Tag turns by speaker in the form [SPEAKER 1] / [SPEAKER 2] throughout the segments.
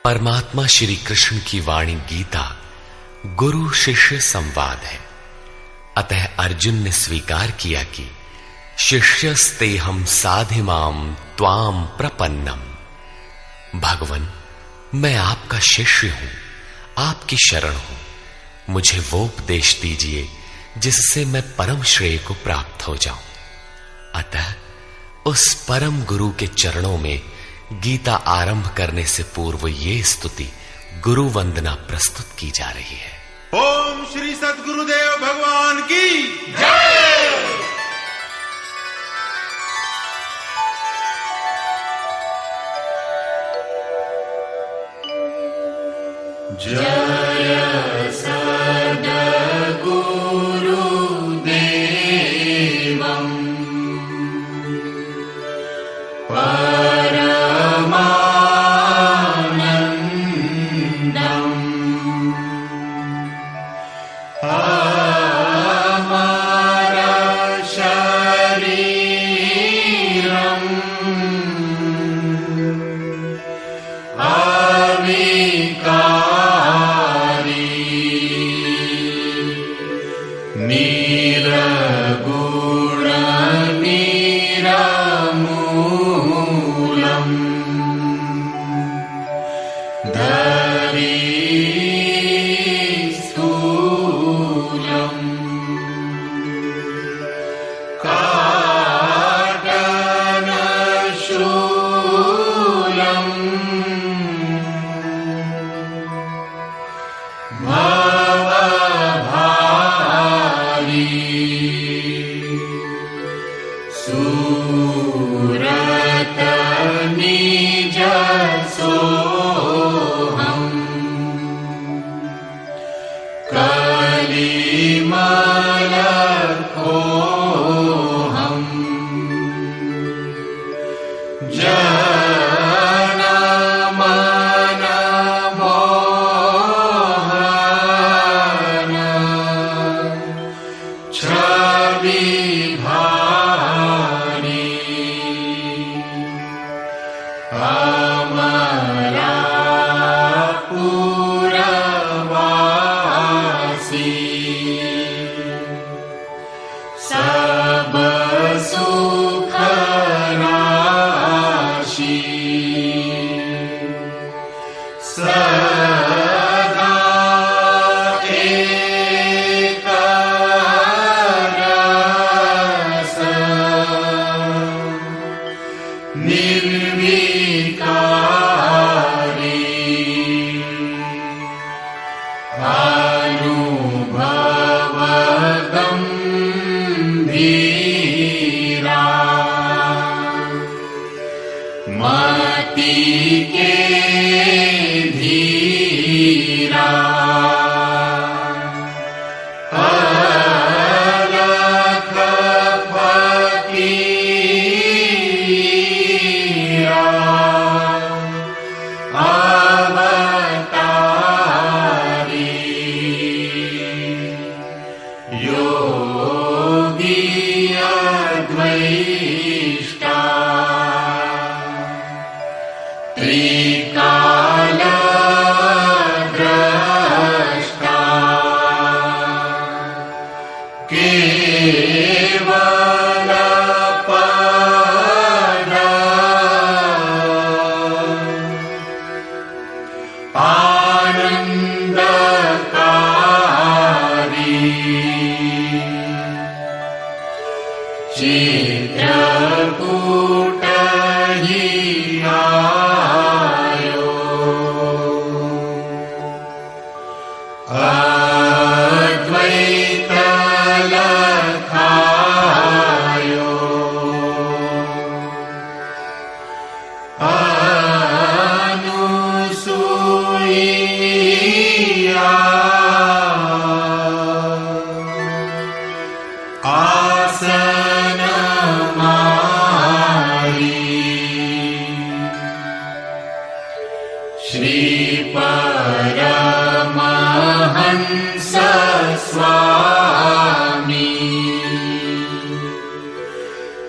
[SPEAKER 1] परमात्मा श्री कृष्ण की वाणी गीता गुरु शिष्य संवाद है। अतः अर्जुन ने स्वीकार किया कि शिष्यस्तेहं साधिमाम त्वाम प्रपन्नम। भगवन, मैं आपका शिष्य हूं, आपकी शरण हूं। मुझे वो उपदेश दीजिए जिससे मैं परम श्रेय को प्राप्त हो जाऊं। अतः उस परम गुरु के चरणों में गीता आरंभ करने से पूर्व ये स्तुति गुरु वंदना प्रस्तुत की जा रही है।
[SPEAKER 2] ओम श्री सद्गुरुदेव भगवान की जय। जय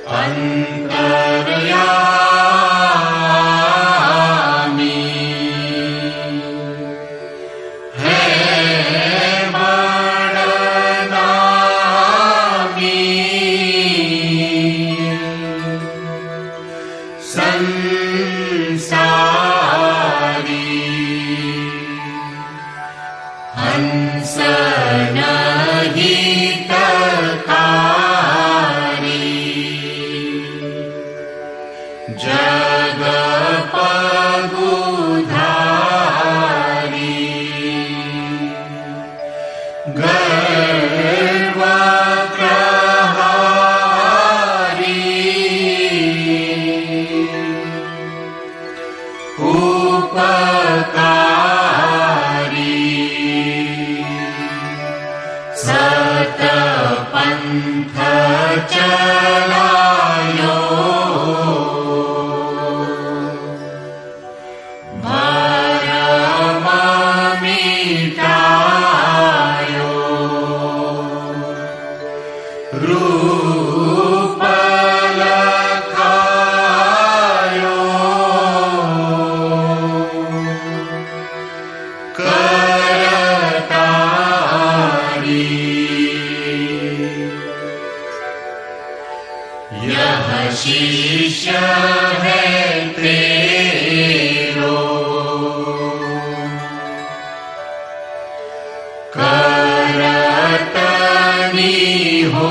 [SPEAKER 3] अंतर्यामी सतपंथ चलायो भरम मिटायो रूप लखायो करतारी यह शिष्य है तेरो करतनी हो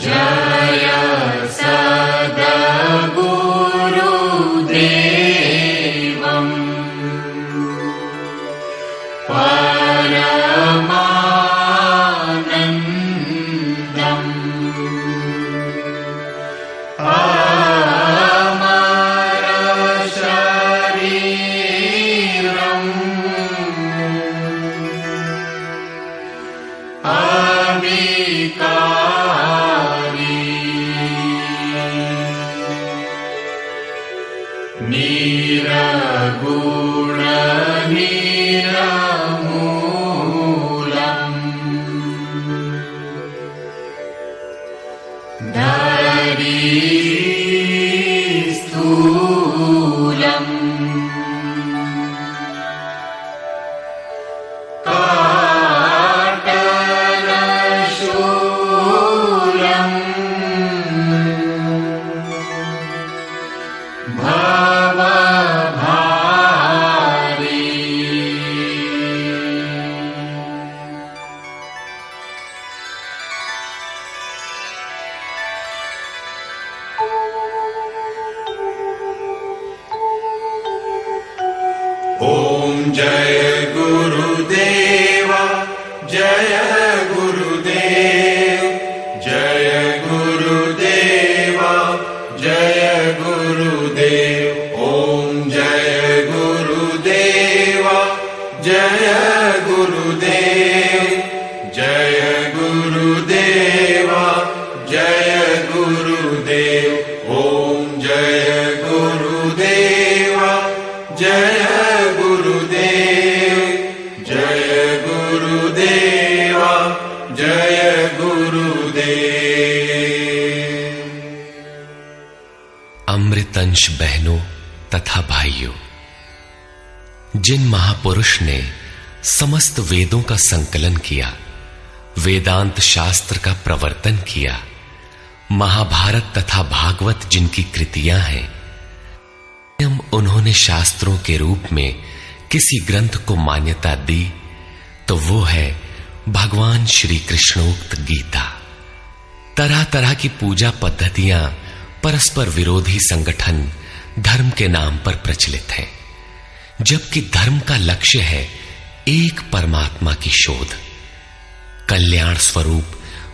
[SPEAKER 3] जय सद्गुरुदेवं परमानन्दम् अमर शरीरम् अविकारी निरगुण निरमूलम् धरी स्थूलम् काटनशूलम् भवभारी
[SPEAKER 2] ओम जय गुरुदेव जय गुरुदेव जय गुरुदेव जय गुरुदेव ओम जय गुरुदेव जय गुरुदेव जय गुरुदेव जय गुरुदेव ओम जय गुरुदेव जय गुरुदेव जय गुरुदेव जय गुरुदेव।
[SPEAKER 1] अमृतंश बहनों तथा भाइयों, जिन महापुरुष ने समस्त वेदों का संकलन किया, वेदांत शास्त्र का प्रवर्तन किया, महाभारत तथा भागवत जिनकी कृतियां हैं, उन्होंने शास्त्रों के रूप में किसी ग्रंथ को मान्यता दी तो वो है भगवान श्री कृष्णोक्त गीता। तरह तरह की पूजा पद्धतियां, परस्पर विरोधी संगठन धर्म के नाम पर प्रचलित हैं, जबकि धर्म का लक्ष्य है एक परमात्मा की शोध। कल्याण स्वरूप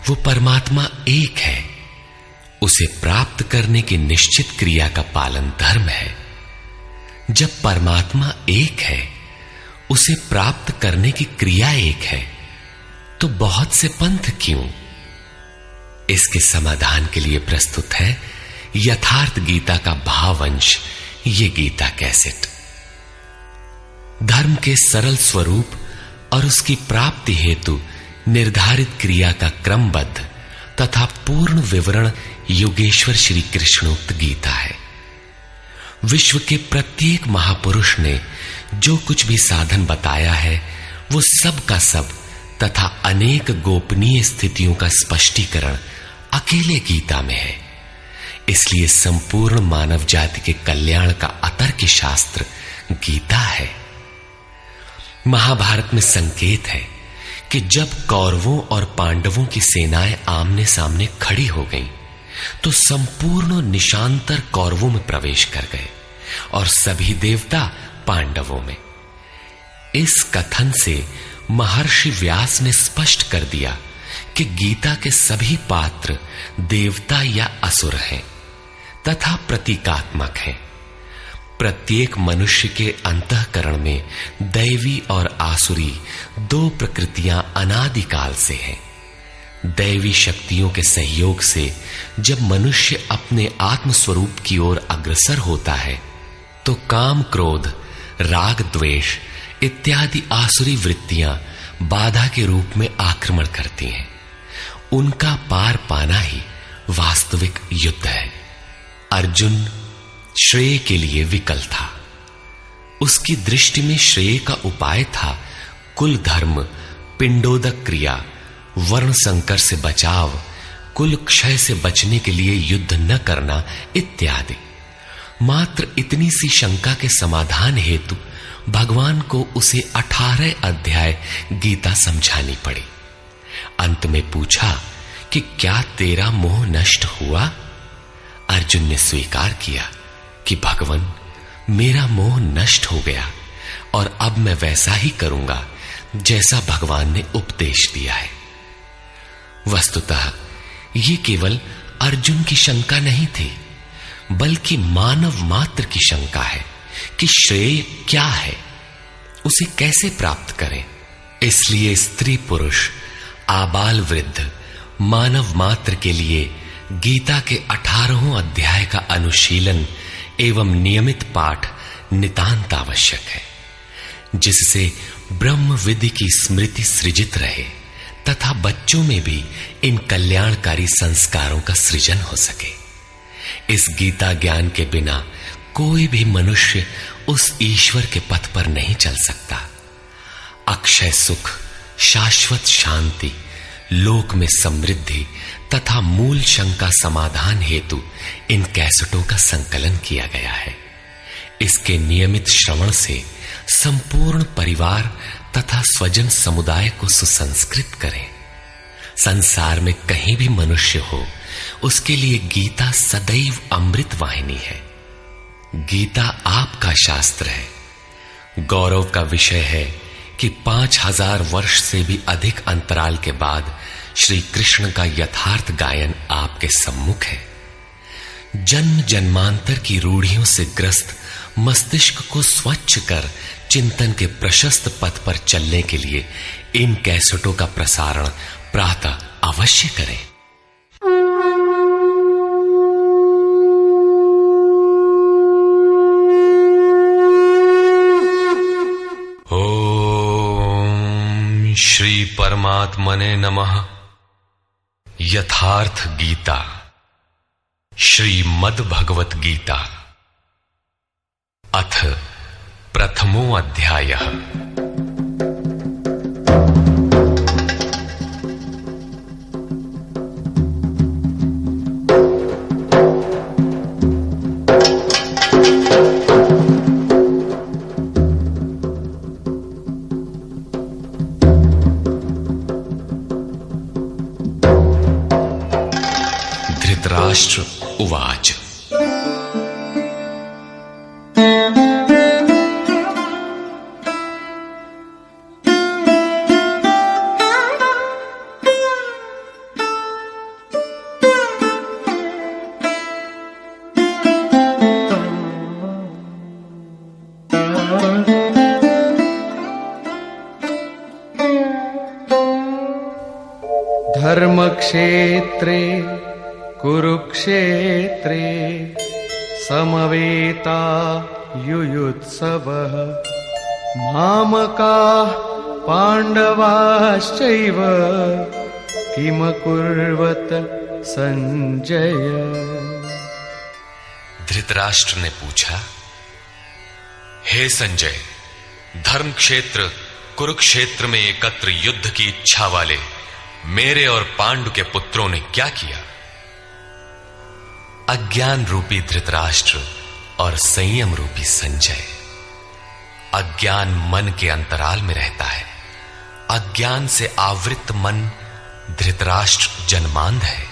[SPEAKER 1] वो परमात्मा एक है, उसे प्राप्त करने की निश्चित क्रिया का पालन धर्म है। जब परमात्मा एक है, उसे प्राप्त करने की क्रिया एक है, तो बहुत से पंथ क्यों? इसके समाधान के लिए प्रस्तुत है यथार्थ गीता का भावांश, ये गीता कैसेट। धर्म के सरल स्वरूप और उसकी प्राप्ति हेतु निर्धारित क्रिया का क्रमबद्ध तथा पूर्ण विवरण योगेश्वर श्री कृष्णोक्त गीता है। विश्व के प्रत्येक महापुरुष ने जो कुछ भी साधन बताया है, वो सब का सब तथा अनेक गोपनीय स्थितियों का स्पष्टीकरण अकेले गीता में है। इसलिए संपूर्ण मानव जाति के कल्याण का अतर्क शास्त्र गीता है। महाभारत में संकेत है कि जब कौरवों और पांडवों की सेनाएं आमने सामने खड़ी हो गईं, तो संपूर्ण निशांतर कौरवों में प्रवेश कर गए और सभी देवता पांडवों में। इस कथन से महर्षि व्यास ने स्पष्ट कर दिया कि गीता के सभी पात्र देवता या असुर हैं तथा प्रतीकात्मक हैं। प्रत्येक मनुष्य के अंतःकरण में दैवी और आसुरी दो प्रकृतियां अनादिकाल से हैं। दैवी शक्तियों के सहयोग से जब मनुष्य अपने आत्म स्वरूप की ओर अग्रसर होता है, तो काम, क्रोध, राग, द्वेष इत्यादि आसुरी वृत्तियां बाधा के रूप में आक्रमण करती हैं। उनका पार पाना ही वास्तविक युद्ध है। अर्जुन श्रेय के लिए विकल था। उसकी दृष्टि में श्रेय का उपाय था कुल धर्म, पिंडोदक क्रिया, वर्ण संकर से बचाव, कुल क्षय से बचने के लिए युद्ध न करना इत्यादि। मात्र इतनी सी शंका के समाधान हेतु भगवान को उसे 18 अध्याय गीता समझानी पड़ी। अंत में पूछा कि क्या तेरा मोह नष्ट हुआ? अर्जुन ने स्वीकार किया कि भगवान, मेरा मोह नष्ट हो गया और अब मैं वैसा ही करूंगा जैसा भगवान ने उपदेश दिया है। वस्तुतः ये केवल अर्जुन की शंका नहीं थी, बल्कि मानव मात्र की शंका है कि श्रेय क्या है, उसे कैसे प्राप्त करें। इसलिए स्त्री पुरुष, आबाल वृद्ध, मानव मात्र के लिए गीता के 18 अध्याय का अनुशीलन एवं नियमित पाठ नितांत आवश्यक है, जिससे ब्रह्म विधि की स्मृति सृजित रहे तथा बच्चों में भी इन कल्याणकारी संस्कारों का सृजन हो सके। इस गीता ज्ञान के बिना कोई भी मनुष्य उस ईश्वर के पथ पर नहीं चल सकता। अक्षय सुख, शाश्वत शांति, लोक में समृद्धि तथा मूल शंका समाधान हेतु इन कैसेटों का संकलन किया गया है। इसके नियमित श्रवण से संपूर्ण परिवार तथा स्वजन समुदाय को सुसंस्कृत करें। संसार में कहीं भी मनुष्य हो, उसके लिए गीता सदैव अमृत वाहिनी है। गीता आपका शास्त्र है। गौरव का विषय है कि 5000 वर्ष से भी अधिक अंतराल के बाद श्री कृष्ण का यथार्थ गायन आपके सम्मुख है। जन्म जन्मांतर की रूढ़ियों से ग्रस्त मस्तिष्क को स्वच्छ कर चिंतन के प्रशस्त पथ पर चलने के लिए इन कैसेटों का प्रसारण प्रातः अवश्य करें। ओम श्री परमात्मने नमः। यथार्थ गीता, श्रीमद् भगवत गीता, अथ प्रथमो अध्यायः। धृतराष्ट्र उवाच।
[SPEAKER 4] धर्मक्षेत्रे कुरुक्षेत्रे समवेता युयुत्सवः मामकाः पाण्डवाश्चैव किमकुर्वत संजय।
[SPEAKER 1] धृतराष्ट्र ने पूछा, हे संजय, धर्म क्षेत्र कुरुक्षेत्र में एकत्र युद्ध की इच्छा वाले मेरे और पांडु के पुत्रों ने क्या किया? अज्ञान रूपी धृतराष्ट्र और संयम रूपी संजय। अज्ञान मन के अंतराल में रहता है अज्ञान से आवृत मन धृतराष्ट्र जन्मांध है,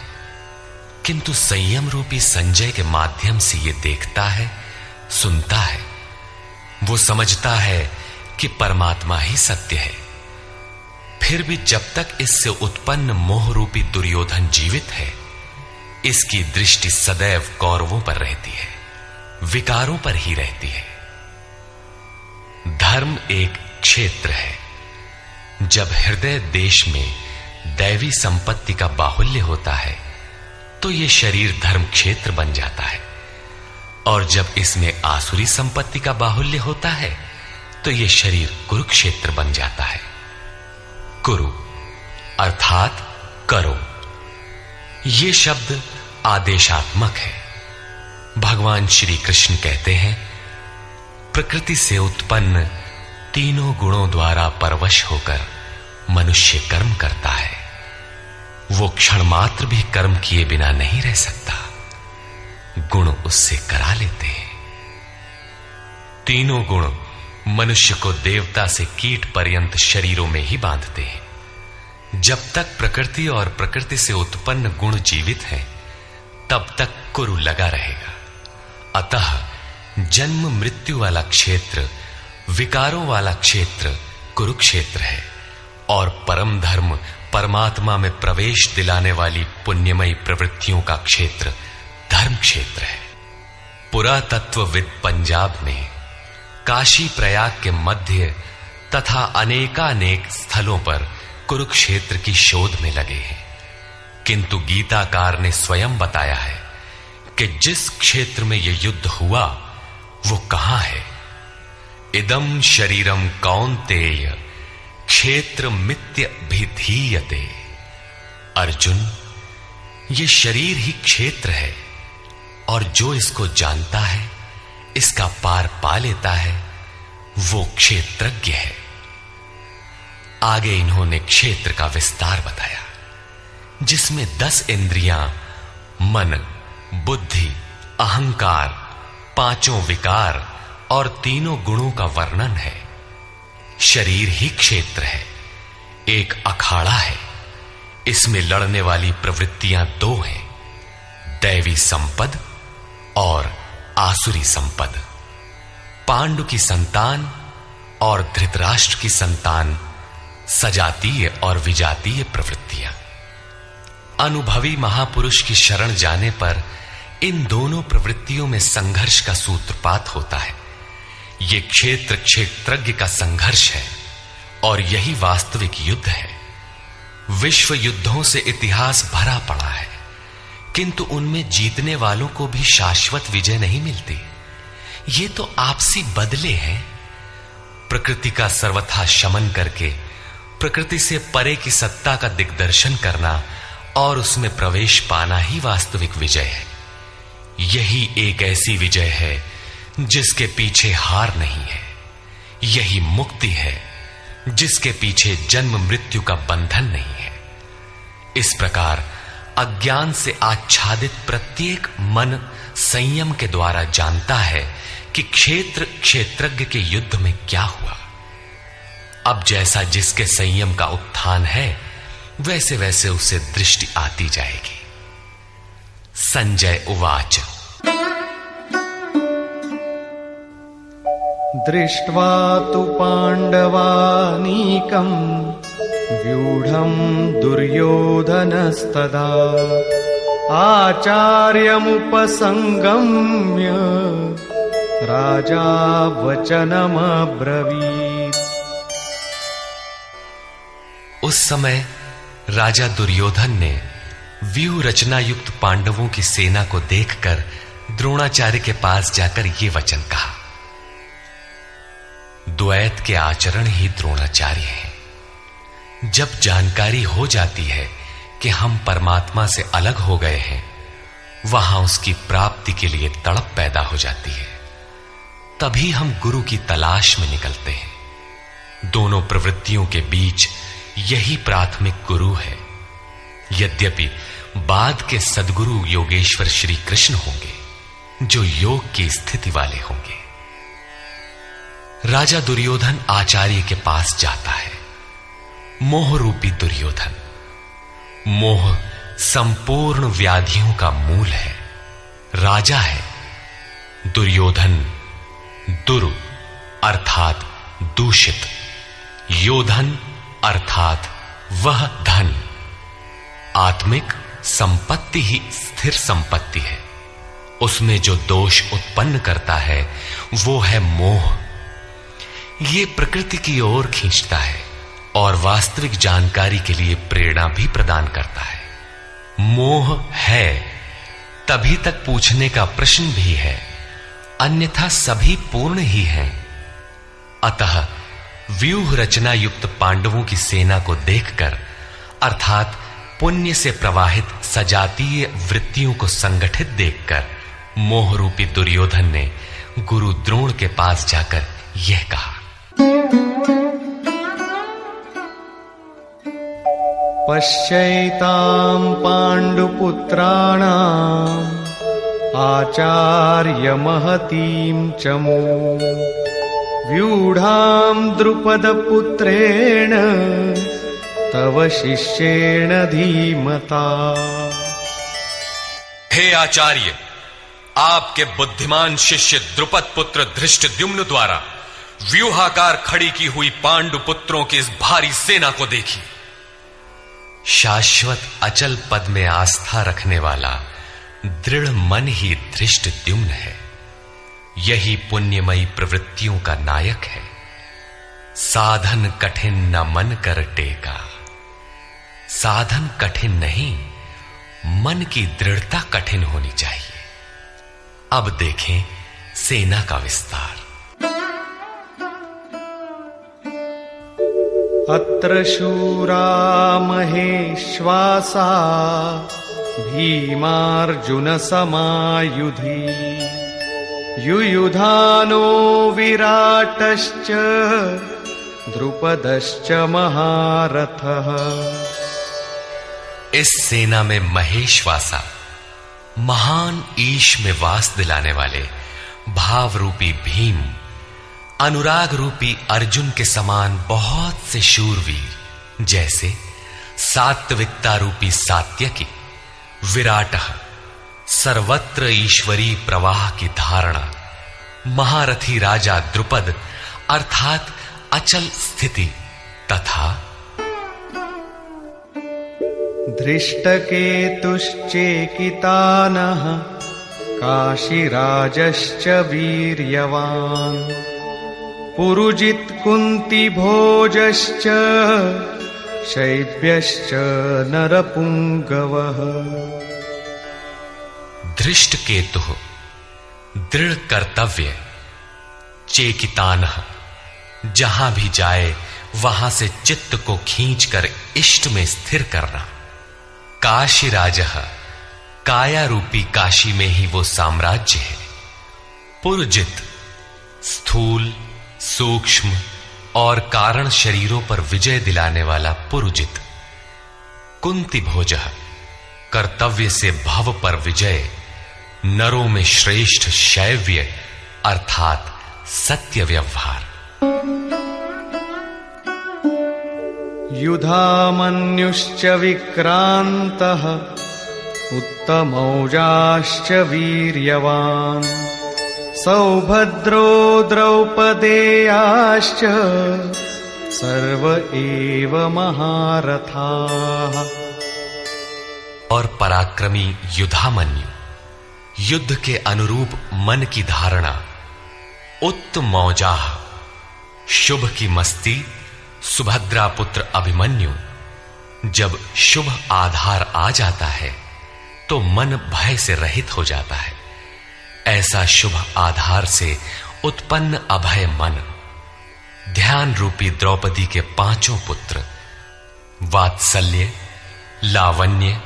[SPEAKER 1] किंतु संयम रूपी संजय के माध्यम से यह देखता है, सुनता है। वो समझता है कि परमात्मा ही सत्य है। फिर भी जब तक इससे उत्पन्न मोह रूपी दुर्योधन जीवित है, इसकी दृष्टि सदैव कौरवों पर रहती है, विकारों पर ही रहती है। धर्म एक क्षेत्र है। जब हृदय देश में दैवी संपत्ति का बाहुल्य होता है तो यह शरीर धर्म क्षेत्र बन जाता है, और जब इसमें आसुरी संपत्ति का बाहुल्य होता है तो यह शरीर कुरुक्षेत्र बन जाता है। कुरु अर्थात करो। यह शब्द आदेशात्मक है। भगवान श्री कृष्ण कहते हैं, प्रकृति से उत्पन्न तीनों गुणों द्वारा परवश होकर मनुष्य कर्म करता है। वो क्षण मात्र भी कर्म किए बिना नहीं रह सकता, गुण उससे करा लेते हैं। तीनों गुण मनुष्य को देवता से कीट पर्यंत शरीरों में ही बांधते हैं। जब तक प्रकृति और प्रकृति से उत्पन्न गुण जीवित हैं, तब तक कुरु लगा रहेगा। अतः जन्म मृत्यु वाला क्षेत्र, विकारों वाला क्षेत्र कुरुक्षेत्र है, और परम धर्म परमात्मा में प्रवेश दिलाने वाली पुण्यमयी प्रवृत्तियों का क्षेत्र धर्म क्षेत्र है। पुरातत्वविद पंजाब में काशी प्रयाग के मध्य तथा अनेकानेक स्थलों पर कुरुक्षेत्र की शोध में लगे हैं, किंतु गीताकार ने स्वयं बताया है कि जिस क्षेत्र में यह युद्ध हुआ वो कहां है। इदम शरीरम कौन्तेय क्षेत्र मित्य भिधीयते। अर्जुन, ये शरीर ही क्षेत्र है, और जो इसको जानता है, इसका पार पा लेता है, वो क्षेत्रज्ञ है। आगे इन्होंने क्षेत्र का विस्तार बताया, जिसमें 10 इंद्रियां, मन, बुद्धि, अहंकार, 5 विकार और 3 गुणों का वर्णन है। शरीर ही क्षेत्र है, एक अखाड़ा है। इसमें लड़ने वाली प्रवृत्तियां 2 हैं, दैवी संपद और आसुरी संपद। पांडु की संतान और धृतराष्ट्र की संतान सजातीय और विजातीय प्रवृत्तियां। अनुभवी महापुरुष की शरण जाने पर इन दोनों प्रवृत्तियों में संघर्ष का सूत्रपात होता है। यह क्षेत्र क्षेत्रज्ञ का संघर्ष है, और यही वास्तविक युद्ध है। विश्व युद्धों से इतिहास भरा पड़ा है, किंतु उनमें जीतने वालों को भी शाश्वत विजय नहीं मिलती। ये तो आपसी बदले हैं। प्रकृति का सर्वथा शमन करके प्रकृति से परे की सत्ता का दिग्दर्शन करना और उसमें प्रवेश पाना ही वास्तविक विजय है। यही एक ऐसी विजय है जिसके पीछे हार नहीं है। यही मुक्ति है जिसके पीछे जन्म मृत्यु का बंधन नहीं है। इस प्रकार अज्ञान से आच्छादित प्रत्येक मन संयम के द्वारा जानता है कि क्षेत्र क्षेत्रज्ञ के युद्ध में क्या हुआ। अब जैसा जिसके संयम का उत्थान है, वैसे वैसे उसे दृष्टि आती जाएगी। संजय उवाच।
[SPEAKER 4] दृष्ट्वा तु पाण्डवानीकं व्यूढं दुर्योधनस्तदा आचार्यमुपसंगम्य राजा वचनमब्रवीत्।
[SPEAKER 1] उस समय राजा दुर्योधन ने व्यूह रचना युक्त पांडवों की सेना को देखकर द्रोणाचार्य के पास जाकर ये वचन कहा। द्वैत के आचरण ही द्रोणाचार्य हैं। जब जानकारी हो जाती है कि हम परमात्मा से अलग हो गए हैं, वहां उसकी प्राप्ति के लिए तड़प पैदा हो जाती है। तभी हम गुरु की तलाश में निकलते हैं। दोनों प्रवृत्तियों के बीच यही प्राथमिक गुरु है। यद्यपि बाद के सद्गुरु योगेश्वर श्री कृष्ण होंगे, जो योग की स्थिति वाले होंगे। राजा दुर्योधन आचार्य के पास जाता है। मोह रूपी दुर्योधन। मोह संपूर्ण व्याधियों का मूल है, राजा है। दुर्योधन दुरु अर्थात दूषित, योधन अर्थात वह धन। आत्मिक संपत्ति ही स्थिर संपत्ति है, उसमें जो दोष उत्पन्न करता है वो है मोह। ये प्रकृति की ओर खींचता है और वास्तविक जानकारी के लिए प्रेरणा भी प्रदान करता है। मोह है तभी तक पूछने का प्रश्न भी है, अन्यथा सभी पूर्ण ही हैं। अतः व्यूह रचना युक्त पांडवों की सेना को देखकर, अर्थात पुण्य से प्रवाहित सजातीय वृत्तियों को संगठित देखकर, मोह रूपी दुर्योधन ने गुरु द्रोण के पास जाकर यह कहा।
[SPEAKER 4] पश्यैतां पांडुपुत्राणां आचार्य महतीं चमू व्यूढ़ां द्रुपदपुत्रेण तव शिष्येण धीमता।
[SPEAKER 1] हे आचार्य, आपके बुद्धिमान शिष्य द्रुपद पुत्र धृष्टद्युम्न द्वारा व्यूहाकार खड़ी की हुई पांडु पुत्रों की इस भारी सेना को देखिए। शाश्वत अचल पद में आस्था रखने वाला दृढ़ मन ही धृष्टद्युम्न है। यही पुण्यमयी प्रवृत्तियों का नायक है। साधन कठिन न मन कर टेका। साधन कठिन नहीं, मन की दृढ़ता कठिन होनी चाहिए। अब देखें सेना का विस्तार।
[SPEAKER 4] अत्र शूरा महेश्वासा भीमार्जुन समायुधि युयुधानो विराटश्च द्रुपदश्च महारथः।
[SPEAKER 1] इस सेना में महेश्वासा, महान ईश में वास दिलाने वाले भाव रूपी भीम, अनुराग रूपी अर्जुन के समान बहुत से शूरवीर, जैसे सात्विकता रूपी सात्यकी, विराटः सर्वत्र ईश्वरी प्रवाह की धारणा, महारथी राजा द्रुपद अर्थात अचल स्थिति, तथा
[SPEAKER 4] धृष्टकेतुश्चेकितानः काशीराजश्च वीर्यवान् पुरुजित् कुन्तिभोजश्च शैब्यश्च नरपुंगवः।
[SPEAKER 1] धृष्टकेतुः दृढ़ कर्तव्य, चेकितानः जहां भी जाए वहां से चित्त को खींचकर इष्ट में स्थिर करना, काशीराजः काया रूपी काशी में ही वो साम्राज्य है, पुरुजित स्थूल सूक्ष्म और कारण शरीरों पर विजय दिलाने वाला पुरुजित, कुंती भोजः कर्तव्य से भव पर विजय, नरों में श्रेष्ठ शैव्य अर्थात सत्य व्यवहार।
[SPEAKER 4] युधामन्युश्च विक्रान्तः उत्तमौजाश्च वीर्यवान् सौभद्रो द्रौपदेयाश्च सर्व एव महारथाः।
[SPEAKER 1] और पराक्रमी युधामन्यु, युद्ध के अनुरूप मन की धारणा, उत्तमौजाः शुभ की मस्ती, सुभद्रा पुत्र अभिमन्यु। जब शुभ आधार आ जाता है तो मन भय से रहित हो जाता है। ऐसा शुभ आधार से उत्पन्न अभय मन, ध्यान रूपी द्रौपदी के पांचों पुत्र, वात्सल्य, लावण्य,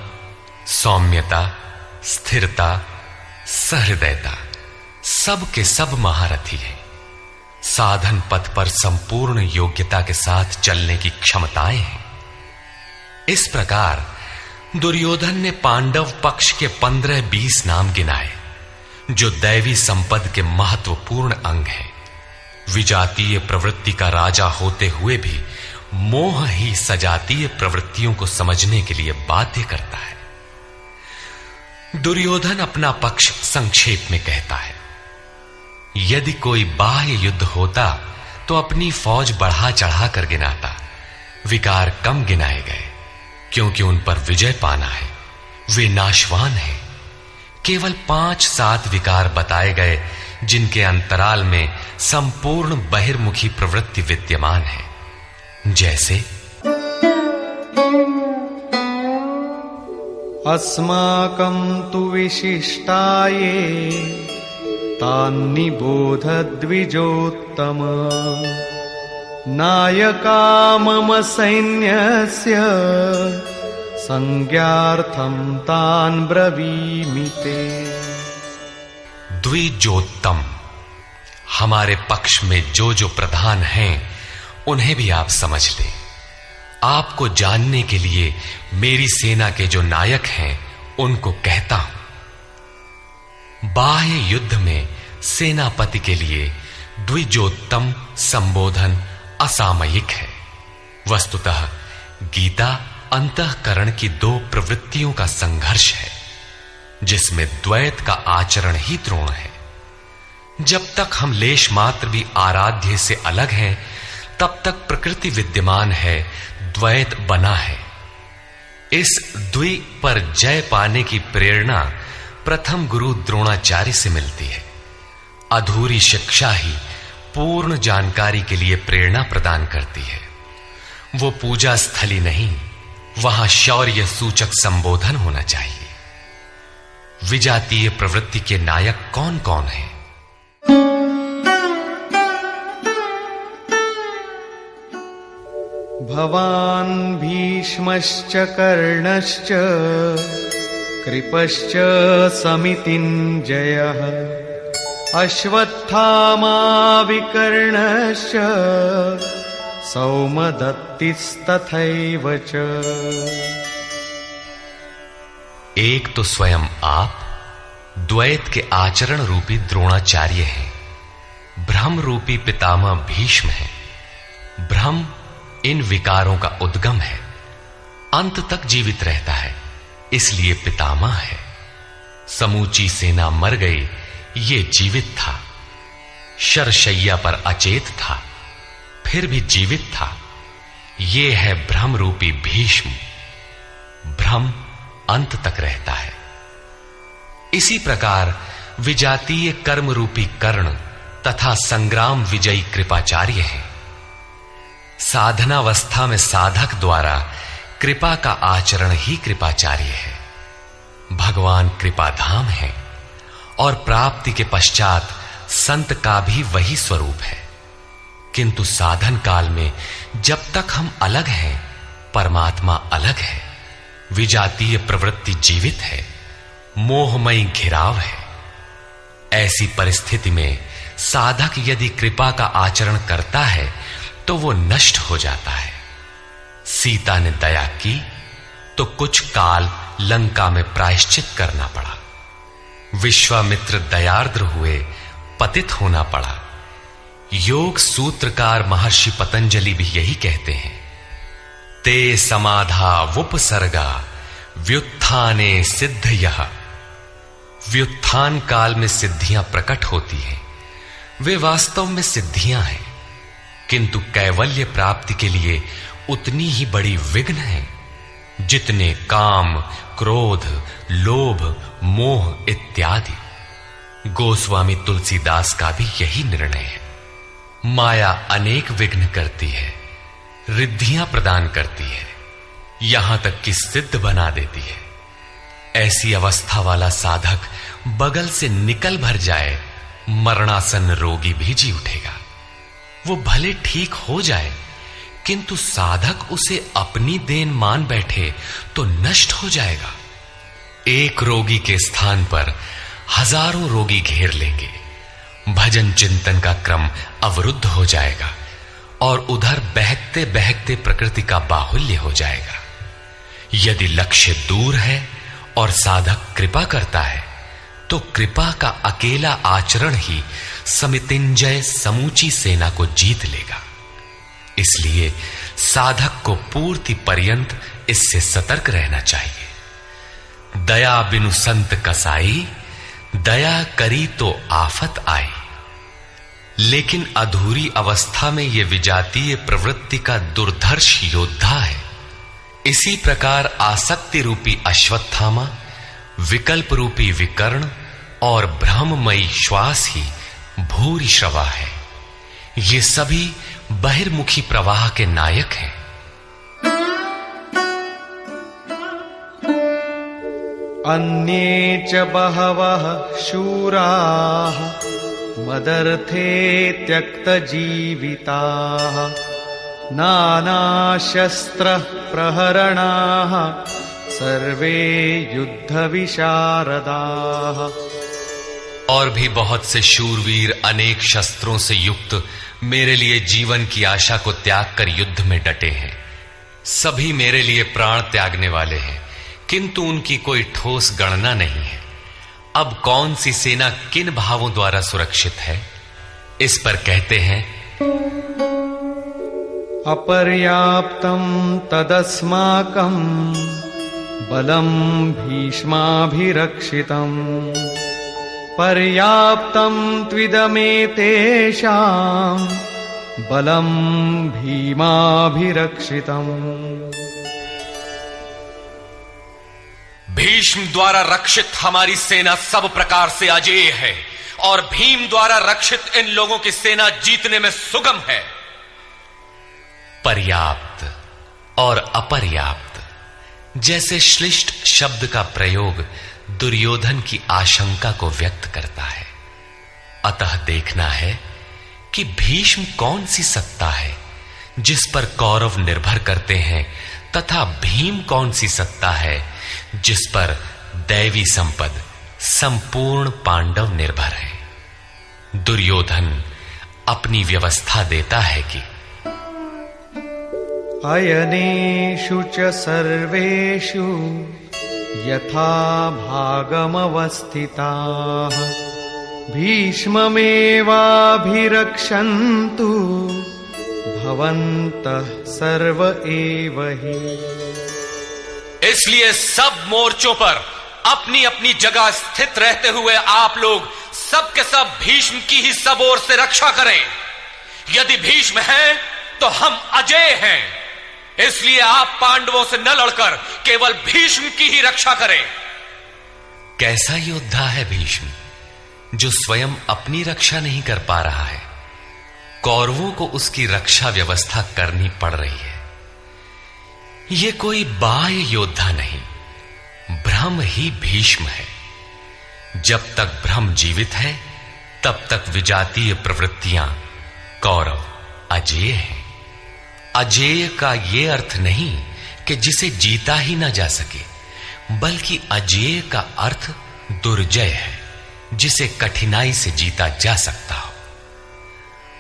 [SPEAKER 1] सौम्यता, स्थिरता, सहृदयता, सब के सब महारथी हैं। साधन पथ पर संपूर्ण योग्यता के साथ चलने की क्षमताएं हैं। इस प्रकार दुर्योधन ने पांडव पक्ष के 15-20 नाम गिनाए, जो दैवी संपद के महत्वपूर्ण अंग हैं। विजातीय प्रवृत्ति का राजा होते हुए भी मोह ही सजातीय प्रवृत्तियों को समझने के लिए बाध्य करता है। दुर्योधन अपना पक्ष संक्षेप में कहता है, यदि कोई बाह्य युद्ध होता तो अपनी फौज बढ़ा चढ़ा कर गिनाता, विकार कम गिनाए गए, क्योंकि उन पर विजय पाना है, वे नाशवान हैं। केवल 5-7 विकार बताए गए जिनके अंतराल में संपूर्ण बहिर्मुखी प्रवृत्ति विद्यमान है, जैसे
[SPEAKER 4] अस्माकं तु विशिष्टाये तान्निबोध द्विजोत्तम नायका मम सैन्यस्य संज्ञार्थं तान् ब्रवीमि ते।
[SPEAKER 1] द्विजोत्तम, हमारे पक्ष में जो जो प्रधान हैं उन्हें भी आप समझ लें। आपको जानने के लिए मेरी सेना के जो नायक हैं उनको कहता हूं। बाह्य युद्ध में सेनापति के लिए द्विजोत्तम संबोधन असामयिक है। वस्तुतः गीता अंतःकरण की 2 प्रवृत्तियों का संघर्ष है, जिसमें द्वैत का आचरण ही द्रोण है। जब तक हम लेश मात्र भी आराध्य से अलग हैं, तब तक प्रकृति विद्यमान है, द्वैत बना है। इस द्वि पर जय पाने की प्रेरणा प्रथम गुरु द्रोणाचार्य से मिलती है। अधूरी शिक्षा ही पूर्ण जानकारी के लिए प्रेरणा प्रदान करती है। वो पूजा स्थली नहीं, वहां शौर्य सूचक संबोधन होना चाहिए। विजातीय प्रवृत्ति के नायक कौन कौन हैं?
[SPEAKER 4] भवान् भीष्मश्च कर्णश्च कृपश्च समितिञ्जयः अश्वत्थामा विकर्णश्च सौमदत्तिस्तथैव च।
[SPEAKER 1] एक तो स्वयं आप द्वैत के आचरण रूपी द्रोणाचार्य हैं। भ्रम रूपी पितामह भीष्म है। भ्रम इन विकारों का उद्गम है, अंत तक जीवित रहता है, इसलिए पितामह है। समूची सेना मर गई, ये जीवित था। शरशैया पर अचेत था, फिर भी जीवित था। ये है भ्रम रूपी भीष्म। भ्रम अंत तक रहता है। इसी प्रकार विजातीय कर्म रूपी कर्ण तथा संग्राम विजयी कृपाचार्य हैं। साधनावस्था में साधक द्वारा कृपा का आचरण ही कृपाचार्य है। भगवान कृपाधाम है और प्राप्ति के पश्चात संत का भी वही स्वरूप है। किंतु साधन काल में जब तक हम अलग हैं, परमात्मा अलग है। विजातीय प्रवृत्ति जीवित है, मोहमयी घिराव है। ऐसी परिस्थिति में साधक यदि कृपा का आचरण करता है तो वो नष्ट हो जाता है। सीता ने दया की तो कुछ काल लंका में प्रायश्चित करना पड़ा। विश्वामित्र दयार्द्र हुए, पतित होना पड़ा। योग सूत्रकार महर्षि पतंजलि भी यही कहते हैं, ते समाधा वुपसर्गा व्युत्थाने सिद्धयः। व्युत्थान काल में सिद्धियां प्रकट होती हैं, वे वास्तव में सिद्धियां हैं, किंतु कैवल्य प्राप्ति के लिए उतनी ही बड़ी विघ्न है जितने काम, क्रोध, लोभ, मोह इत्यादि। गोस्वामी तुलसीदास का भी यही निर्णय है। माया अनेक विघ्न करती है, रिद्धियां प्रदान करती है, यहां तक कि सिद्ध बना देती है। ऐसी अवस्था वाला साधक बगल से निकल भर जाए, मरणासन रोगी भी जी उठेगा। वो भले ठीक हो जाए, किंतु साधक उसे अपनी देन मान बैठे तो नष्ट हो जाएगा। एक रोगी के स्थान पर हजारों रोगी घेर लेंगे। भजन चिंतन का क्रम अवरुद्ध हो जाएगा और उधर बहकते बहकते प्रकृति का बाहुल्य हो जाएगा। यदि लक्ष्य दूर है और साधक कृपा करता है तो कृपा का अकेला आचरण ही समितिंजय समूची सेना को जीत लेगा। इसलिए साधक को पूर्ति पर्यंत इससे सतर्क रहना चाहिए। दया बिनु संत कसाई, दया करी तो आफत आई। लेकिन अधूरी अवस्था में यह विजातीय प्रवृत्ति का दुर्धर्ष योद्धा है। इसी प्रकार आसक्ति रूपी अश्वत्थामा, विकल्प रूपी विकर्ण और भ्रममयी श्वास ही भूरि श्रवा है। ये सभी बहिर्मुखी प्रवाह के नायक हैं।
[SPEAKER 4] अन्ये च बहवः शूराः मदर्थे त्यक्तजीविताः नानाशस्त्रः प्रहरणाः सर्वे युद्धविशारदाः।
[SPEAKER 1] और भी बहुत से शूरवीर अनेक शस्त्रों से युक्त मेरे लिए जीवन की आशा को त्याग कर युद्ध में डटे हैं। सभी मेरे लिए प्राण त्यागने वाले हैं, किंतु उनकी कोई ठोस गणना नहीं है। अब कौन सी सेना किन भावों द्वारा सुरक्षित है? इस पर कहते हैं,
[SPEAKER 4] अपर्याप्तं तदस्माकं बलं भीष्माभिरक्षितम् पर्याप्तं त्विदमेतेषां बलं भीमाभिरक्षितम्।
[SPEAKER 1] भीष्म द्वारा रक्षित हमारी सेना सब प्रकार से अजेय है और भीम द्वारा रक्षित इन लोगों की सेना जीतने में सुगम है। पर्याप्त और अपर्याप्त जैसे श्लिष्ट शब्द का प्रयोग दुर्योधन की आशंका को व्यक्त करता है। अतः देखना है कि भीष्म कौन सी सत्ता है जिस पर कौरव निर्भर करते हैं, तथा भीम कौन सी सत्ता है जिस पर दैवी संपद संपूर्ण पांडव निर्भर है। दुर्योधन अपनी व्यवस्था देता है कि
[SPEAKER 4] अयनेषु च सर्वेषु यथा भागमवस्थिताः भीष्ममेवाभिरक्षन्तु भवन्तः सर्व एव हि।
[SPEAKER 1] इसलिए सब मोर्चों पर अपनी अपनी जगह स्थित रहते हुए आप लोग सब के सब भीष्म की ही सब ओर से रक्षा करें। यदि भीष्म है तो हम अजेय हैं, इसलिए आप पांडवों से न लड़कर केवल भीष्म की ही रक्षा करें। कैसा योद्धा है भीष्म, जो स्वयं अपनी रक्षा नहीं कर पा रहा है, कौरवों को उसकी रक्षा व्यवस्था करनी पड़ रही है। यह कोई बाह्य योद्धा नहीं, ब्रह्म ही भीष्म है। जब तक ब्रह्म जीवित है तब तक विजातीय प्रवृत्तियां कौरव अजेय हैं। अजेय का यह अर्थ नहीं कि जिसे जीता ही ना जा सके, बल्कि अजेय का अर्थ दुर्जय है, जिसे कठिनाई से जीता जा सकता हो।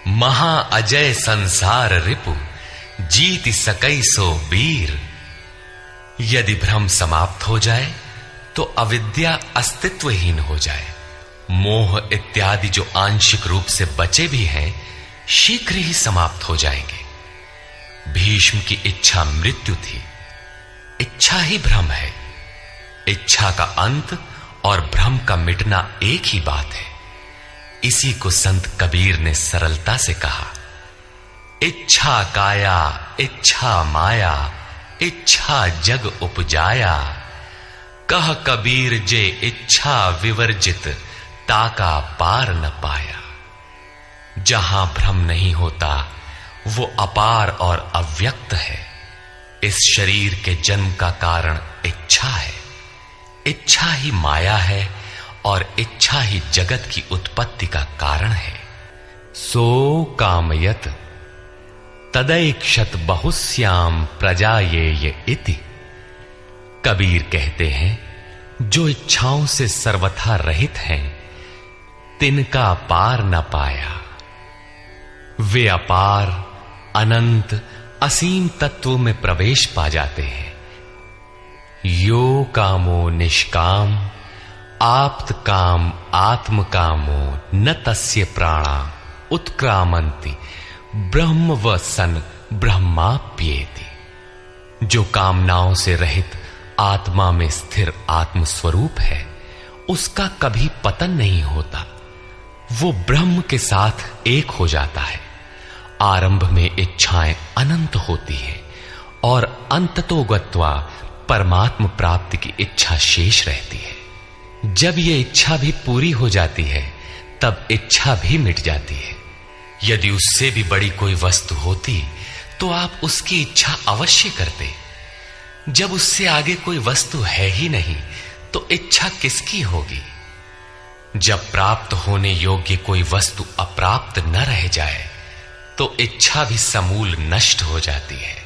[SPEAKER 1] महा अजय संसार रिपु जीत सकई सो वीर। यदि भ्रम समाप्त हो जाए तो अविद्या अस्तित्वहीन हो जाए। मोह इत्यादि जो आंशिक रूप से बचे भी हैं, शीघ्र ही समाप्त हो जाएंगे। भीष्म की इच्छा मृत्यु थी, इच्छा ही भ्रम है। इच्छा का अंत और भ्रम का मिटना एक ही बात है। इसी को संत कबीर ने सरलता से कहा, इच्छा काया इच्छा माया इच्छा जग उपजाया। कह कबीर जे इच्छा विवर्जित ताका पार न पाया। जहां भ्रम नहीं होता वो अपार और अव्यक्त है। इस शरीर के जन्म का कारण इच्छा है, इच्छा ही माया है और इच्छा ही जगत की उत्पत्ति का कारण है। सो कामयत तदैक्षत बहुश्याम प्रजायेय इति। कबीर कहते हैं, जो इच्छाओं से सर्वथा रहित हैं, तिनका पार न पाया। वे अपार अनंत असीम तत्व में प्रवेश पा जाते हैं। यो कामो निष्काम आप्त काम आत्म कामो न तस्य प्राणा उत्क्रामंति ब्रह्म व सन ब्रह्माप्येति। जो कामनाओं से रहित आत्मा में स्थिर आत्म स्वरूप है, उसका कभी पतन नहीं होता। वो ब्रह्म के साथ एक हो जाता है। आरंभ में इच्छाएं अनंत होती हैं और अंततो गत्वा परमात्म प्राप्ति की इच्छा शेष रहती है। जब ये इच्छा भी पूरी हो जाती है, तब इच्छा भी मिट जाती है। यदि उससे भी बड़ी कोई वस्तु होती तो आप उसकी इच्छा अवश्य करते। जब उससे आगे कोई वस्तु है ही नहीं, तो इच्छा किसकी होगी? जब प्राप्त होने योग्य कोई वस्तु अप्राप्त न रह जाए, तो इच्छा भी समूल नष्ट हो जाती है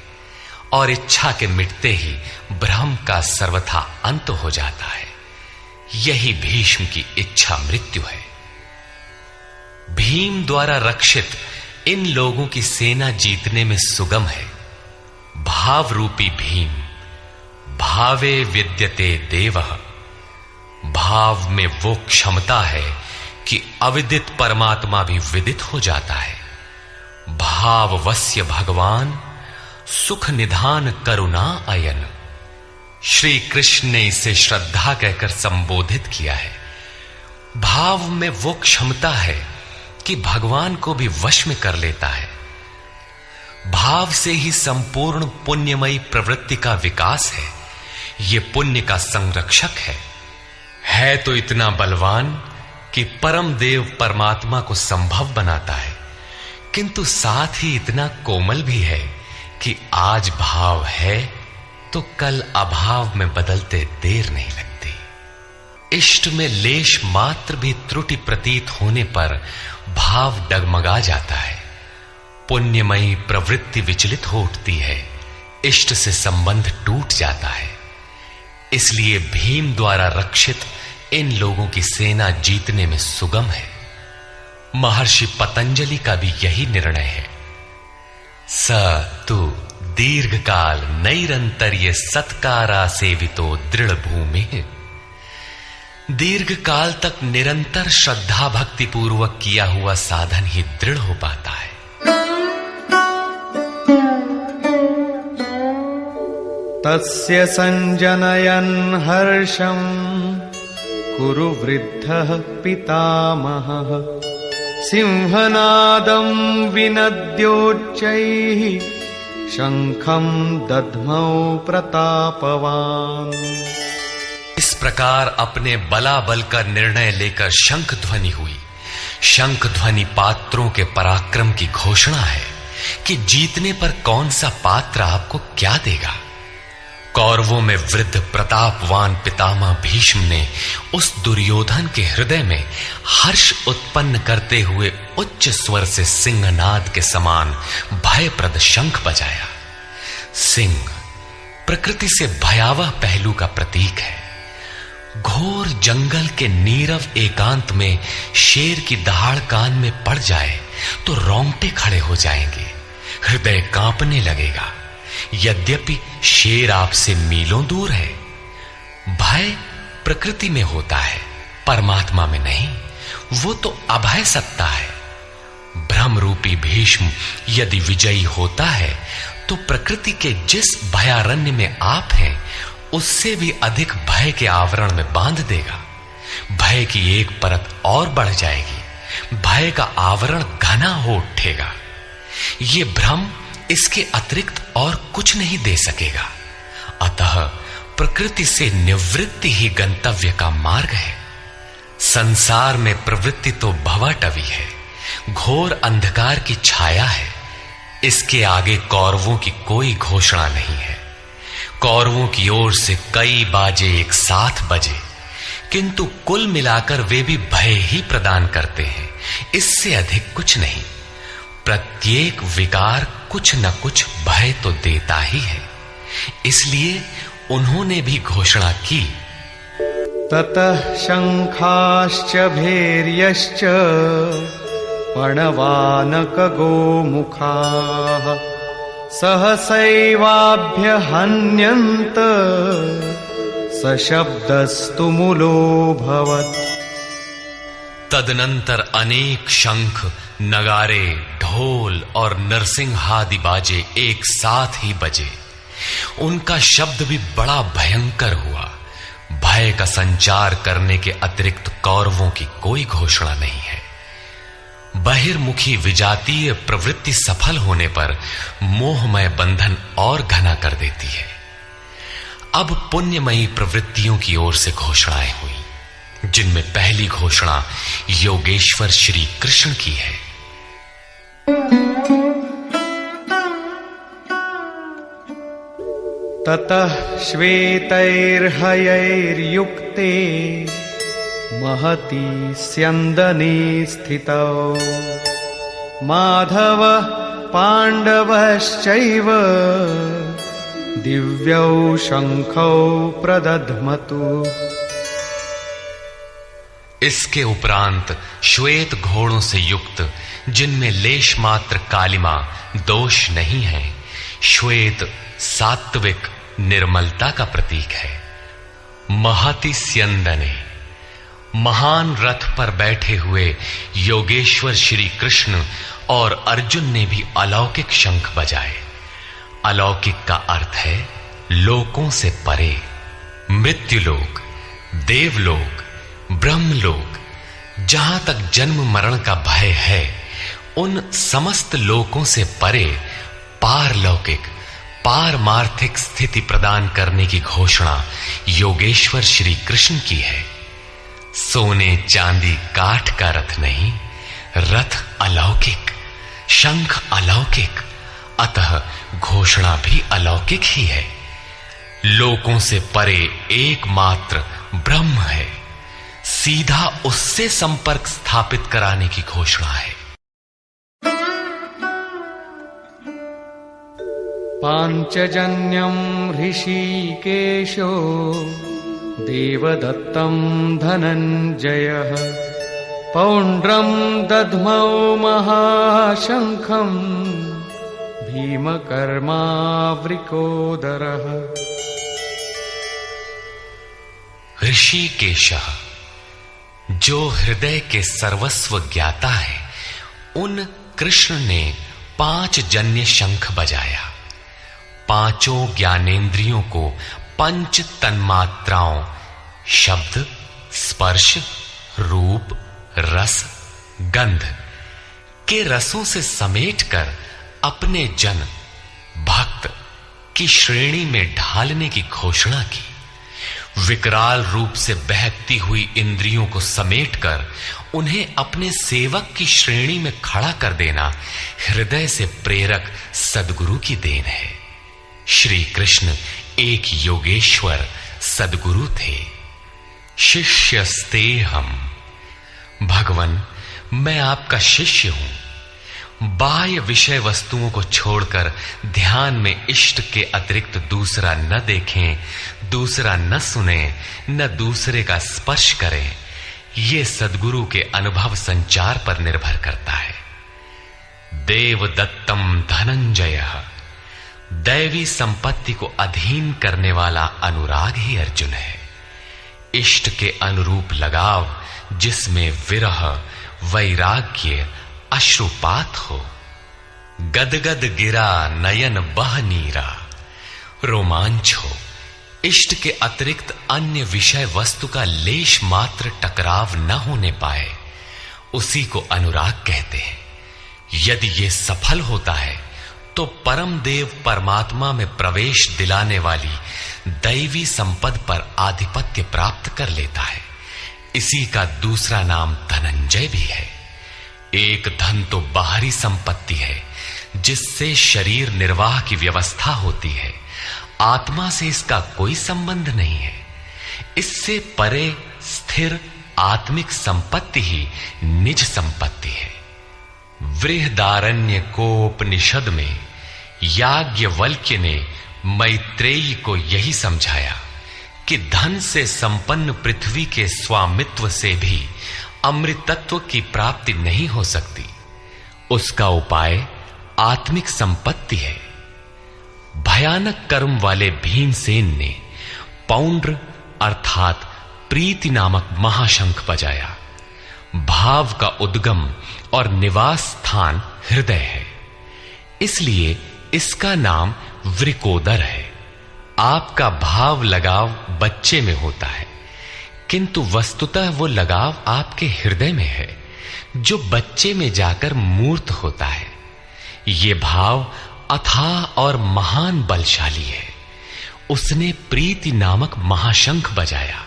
[SPEAKER 1] और इच्छा के मिटते ही ब्रह्म का सर्वथा अंत हो जाता है। यही भीष्म की इच्छा मृत्यु है। भीम द्वारा रक्षित इन लोगों की सेना जीतने में सुगम है। भाव रूपी भीम, भावे विद्यते देवः। भाव में वो क्षमता है कि अविदित परमात्मा भी विदित हो जाता है। भाववस्य भगवान सुख निधान करुणा अयन। श्री कृष्ण ने इसे श्रद्धा कहकर संबोधित किया है। भाव में वो क्षमता है कि भगवान को भी वश में कर लेता है। भाव से ही संपूर्ण पुण्यमयी प्रवृत्ति का विकास है। ये पुण्य का संरक्षक है तो इतना बलवान कि परम देव परमात्मा को संभव बनाता है, किंतु साथ ही इतना कोमल भी है कि आज भाव है तो कल अभाव में बदलते देर नहीं लगती। इष्ट में लेश मात्र भी त्रुटि प्रतीत होने पर भाव डगमगा जाता है। पुण्यमयी प्रवृत्ति विचलित हो उठती है, इष्ट से संबंध टूट जाता है। इसलिए भीम द्वारा रक्षित इन लोगों की सेना जीतने में सुगम है। महर्षि पतंजलि का भी यही निर्णय है। स तु दीर्घकाल नैरंतर्य सत्कारा सेवितो दृढ़ भूमि। दीर्घकाल तक निरंतर श्रद्धा भक्ति पूर्वक किया हुआ साधन ही दृढ़ हो पाता है।
[SPEAKER 4] तस्य संजनयन् हर्षं कुरु वृद्धः पितामहः। सिंहनादं विनद्योच्चैः शंखं दध्मौ प्रतापवान्।
[SPEAKER 1] इस प्रकार अपने बलाबल का निर्णय लेकर शंख ध्वनि हुई। शंख ध्वनि पात्रों के पराक्रम की घोषणा है कि जीतने पर कौन सा पात्र आपको क्या देगा। कौरवों में वृद्ध प्रतापवान पितामह भीष्म ने उस दुर्योधन के हृदय में हर्ष उत्पन्न करते हुए उच्च स्वर से सिंहनाद के समान भयप्रद शंख बजाया। सिंह प्रकृति से भयावह पहलू का प्रतीक है। घोर जंगल के नीरव एकांत में शेर की दहाड़ कान में पड़ जाए तो रोंगटे खड़े हो जाएंगे, हृदय कांपने लगेगा। यद्यपि शेर आपसे मीलों दूर है। भय प्रकृति में होता है, परमात्मा में नहीं। वो तो अभय सत्ता है। भ्रम रूपी भीष्म यदि विजयी होता है तो प्रकृति के जिस भयारण्य में आप हैं उससे भी अधिक भय के आवरण में बांध देगा। भय की एक परत और बढ़ जाएगी, भय का आवरण घना हो उठेगा। ये भ्रम इसके अतिरिक्त और कुछ नहीं दे सकेगा। अतः प्रकृति से निवृत्ति ही गंतव्य का मार्ग है। संसार में प्रवृत्ति तो भवाटवी है, घोर अंधकार की छाया है। इसके आगे कौरवों की कोई घोषणा नहीं है। कौरवों की ओर से कई बाजे एक साथ बजे, किंतु कुल मिलाकर वे भी भय ही प्रदान करते हैं, इससे अधिक कुछ नहीं। प्रत्येक विकार कुछ न कुछ भय तो देता ही है। इसलिए उन्होंने भी घोषणा की,
[SPEAKER 4] ततः शंखाश्च भैर्यश्च पणवानक गोमुखाः सहसैवाभ्यहन्यन्त सशब्दस्तु मूलोऽभवत्।
[SPEAKER 1] तदनंतर अनेक शंख, नगारे, ढोल ढोल और नरसिंहादि बाजे एक साथ ही बजे। उनका शब्द भी बड़ा भयंकर हुआ। भय का संचार करने के अतिरिक्त कौरवों की कोई घोषणा नहीं है। बहिर्मुखी विजातीय प्रवृत्ति सफल होने पर मोहमय बंधन और घना कर देती है। अब पुण्यमयी प्रवृत्तियों की ओर से घोषणाएं हुई, जिनमें पहली घोषणा योगेश्वर श्री कृष्ण की है।
[SPEAKER 4] ततः श्वेतैर्हयैर्युक्ते महती स्यन्दने स्थितौ माधव पाण्डवश्चैव दिव्यौ शंखौ प्रदध्मतु।
[SPEAKER 1] इसके उपरांत श्वेत घोड़ों से युक्त, जिनमें लेश मात्र कालिमा दोष नहीं है, श्वेत सात्विक निर्मलता का प्रतीक है। महति स्यन्दने, महान रथ पर बैठे हुए योगेश्वर श्री कृष्ण और अर्जुन ने भी अलौकिक शंख बजाए। अलौकिक का अर्थ है लोकों से परे। मृत्युलोक, देवलोक, ब्रह्मलोक, जहां तक जन्म मरण का भय है, उन समस्त लोकों से परे पारलौकिक, पारमार्थिक स्थिति प्रदान करने की घोषणा योगेश्वर श्री कृष्ण की है। सोने चांदी काठ का रथ नहीं, रथ अलौकिक, शंख अलौकिक, अतः घोषणा भी अलौकिक ही है। लोकों से परे एकमात्र ब्रह्म है, सीधा उससे संपर्क स्थापित कराने की घोषणा है।
[SPEAKER 4] पांचजन्यं ऋषिकेशो देवदत्तं धनञ्जयः पौंड्रं दध्मौ महाशंखं भीमकर्मावृकोदरः।
[SPEAKER 1] ऋषिकेशः, जो हृदय के सर्वस्व ज्ञाता है, उन कृष्ण ने 5 जन्य शंख बजाया। पांचों ज्ञानेंद्रियों को पंच तन्मात्राओं शब्द, स्पर्श, रूप, रस, गंध के रसों से समेटकर अपने जन भक्त की श्रेणी में ढालने की घोषणा की। विकराल रूप से बहकती हुई इंद्रियों को समेटकर उन्हें अपने सेवक की श्रेणी में खड़ा कर देना हृदय से प्रेरक सद्गुरु की देन है। श्री कृष्ण एक योगेश्वर सद्गुरु थे। शिष्यस्तेहम्, भगवन मैं आपका शिष्य हूं। बाह्य विषय वस्तुओं को छोड़कर ध्यान में इष्ट के अतिरिक्त दूसरा न देखें, दूसरा न सुने, न दूसरे का स्पर्श करें। ये सद्गुरु के अनुभव संचार पर निर्भर करता है। देवदत्तम धनंजय, दैवी संपत्ति को अधीन करने वाला अनुराग ही अर्जुन है। इष्ट के अनुरूप लगाव, जिसमें विरह, वैराग्य, अश्रुपात हो। गदगद गिरा नयन बह नीरा, रोमांच हो। इष्ट के अतिरिक्त अन्य विषय वस्तु का लेश मात्र टकराव न होने पाए, उसी को अनुराग कहते हैं। यदि ये सफल होता है तो परम देव परमात्मा में प्रवेश दिलाने वाली दैवी संपद पर आधिपत्य प्राप्त कर लेता है। इसी का दूसरा नाम धनंजय भी है। एक धन तो बाहरी संपत्ति है, जिससे शरीर निर्वाह की व्यवस्था होती है। आत्मा से इसका कोई संबंध नहीं है। इससे परे स्थिर आत्मिक संपत्ति ही निज संपत्ति है। बृहदारण्य कोपनिषद में याज्ञवल्क्य ने मैत्रेयी को यही समझाया कि धन से संपन्न पृथ्वी के स्वामित्व से भी अमृतत्व की प्राप्ति नहीं हो सकती। उसका उपाय आत्मिक संपत्ति है। भयानक कर्म वाले भीमसेन ने पौंड्र अर्थात प्रीति नामक महाशंख बजाया। भाव का उद्गम और निवास स्थान हृदय है, इसलिए इसका नाम वृकोदर है। आपका भाव लगाव बच्चे में होता है, किंतु वस्तुतः वो लगाव आपके हृदय में है, जो बच्चे में जाकर मूर्त होता है। ये भाव अथाह और महान बलशाली है। उसने प्रीति नामक महाशंख बजाया।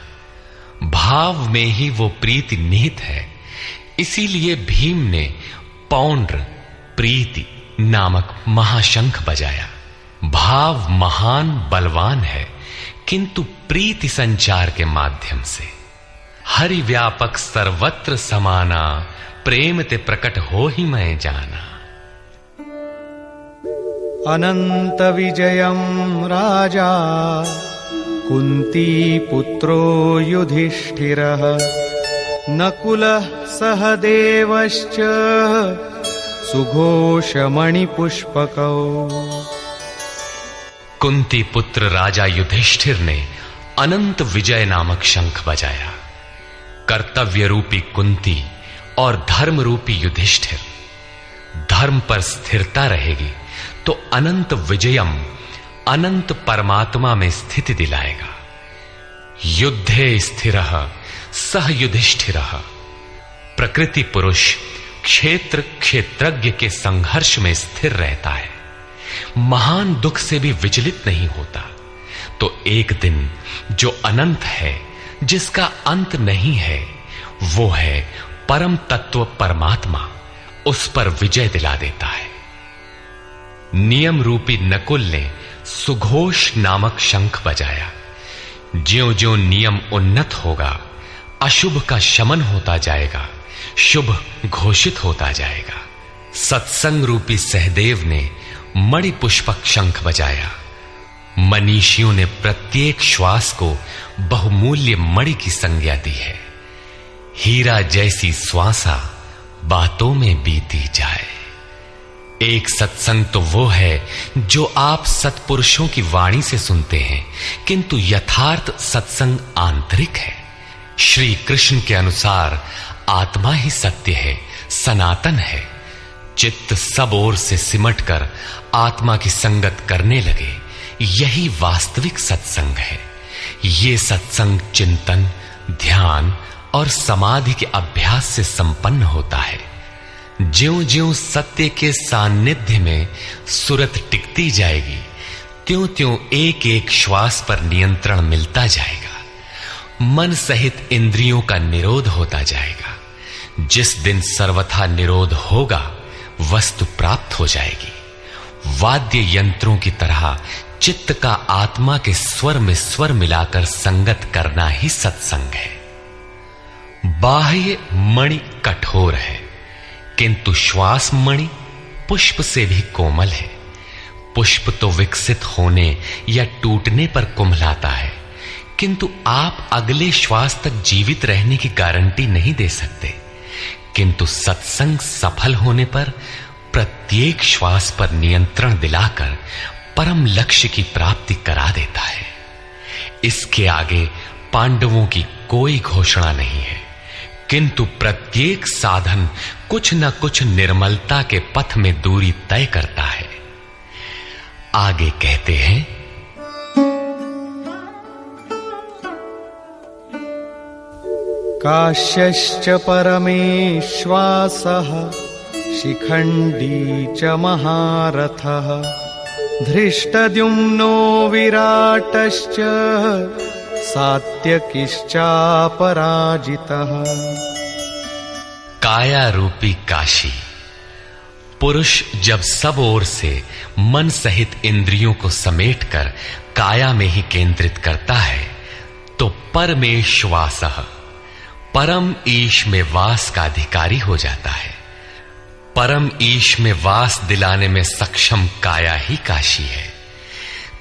[SPEAKER 1] भाव में ही वो प्रीति निहित है, इसीलिए भीम ने पौंड्र प्रीति नामक महाशंख बजाया। भाव महान बलवान है, किंतु प्रीति संचार के माध्यम से। हरि व्यापक सर्वत्र समाना, प्रेम ते प्रकट हो ही मैं जाना।
[SPEAKER 4] अनंत विजयम राजा कुंती पुत्रो युधिष्ठिरः नकुलः सहदेवश्च सुघोषमणिपुष्पकौ।
[SPEAKER 1] कुंती पुत्र राजा युधिष्ठिर ने अनंत विजय नामक शंख बजाया। कर्तव्य रूपी कुंती और धर्म रूपी युधिष्ठिर। धर्म पर स्थिरता रहेगी तो अनंत विजयम, अनंत परमात्मा में स्थिति दिलाएगा। युद्धे स्थिरः सह युधिष्ठिरः। प्रकृति पुरुष क्षेत्र क्षेत्रज्ञ के संघर्ष में स्थिर रहता है, महान दुख से भी विचलित नहीं होता। तो एक दिन जो अनंत है, जिसका अंत नहीं है, वो है परम तत्व परमात्मा, उस पर विजय दिला देता है। नियम रूपी नकुल ने सुघोष नामक शंख बजाया। ज्यों ज्यों नियम उन्नत होगा, अशुभ का शमन होता जाएगा, शुभ घोषित होता जाएगा। सत्संग रूपी सहदेव ने मणिपुष्पक शंख बजाया। मनीषियों ने प्रत्येक श्वास को बहुमूल्य मणि की संज्ञा दी है। हीरा जैसी श्वासा बातों में बीती जाए। एक सत्संग तो वो है जो आप सत्पुरुषों की वाणी से सुनते हैं, किंतु यथार्थ सत्संग आंतरिक है। श्री कृष्ण के अनुसार आत्मा ही सत्य है, सनातन है। चित्त सब ओर से सिमटकर आत्मा की संगत करने लगे, यही वास्तविक सत्संग है। ये सत्संग चिंतन, ध्यान और समाधि के अभ्यास से संपन्न होता है। ज्यों ज्यों सत्य के सान्निध्य में सुरत टिकती जाएगी, त्यों त्यों एक एक श्वास पर नियंत्रण मिलता जाएगा। मन सहित इंद्रियों का निरोध होता जाएगा। जिस दिन सर्वथा निरोध होगा, वस्तु प्राप्त हो जाएगी। वाद्य यंत्रों की तरह चित्त का आत्मा के स्वर में स्वर मिलाकर संगत करना ही सत्संग है। बाह्य मणि कठोर है, किंतु श्वास मणि पुष्प से भी कोमल है। पुष्प तो विकसित होने या टूटने पर कुम्हलाता है, किंतु आप अगले श्वास तक जीवित रहने की गारंटी नहीं दे सकते। किंतु सत्संग सफल होने पर प्रत्येक श्वास पर नियंत्रण दिलाकर परम लक्ष्य की प्राप्ति करा देता है। इसके आगे पांडवों की कोई घोषणा नहीं है, किंतु प्रत्येक साधन कुछ न कुछ निर्मलता के पथ में दूरी तय करता है। आगे कहते हैं,
[SPEAKER 4] काश्यश्च परमेश्वासः शिखण्डी च महारथः धृष्टद्युम्नो विराटश्च सात्यकिश्चापराजितः।
[SPEAKER 1] काया रूपी काशी। पुरुष जब सब ओर से मन सहित इंद्रियों को समेटकर काया में ही केंद्रित करता है, तो परमेश्वासः परम ईश में वास का अधिकारी हो जाता है। परम ईश में वास दिलाने में सक्षम काया ही काशी है।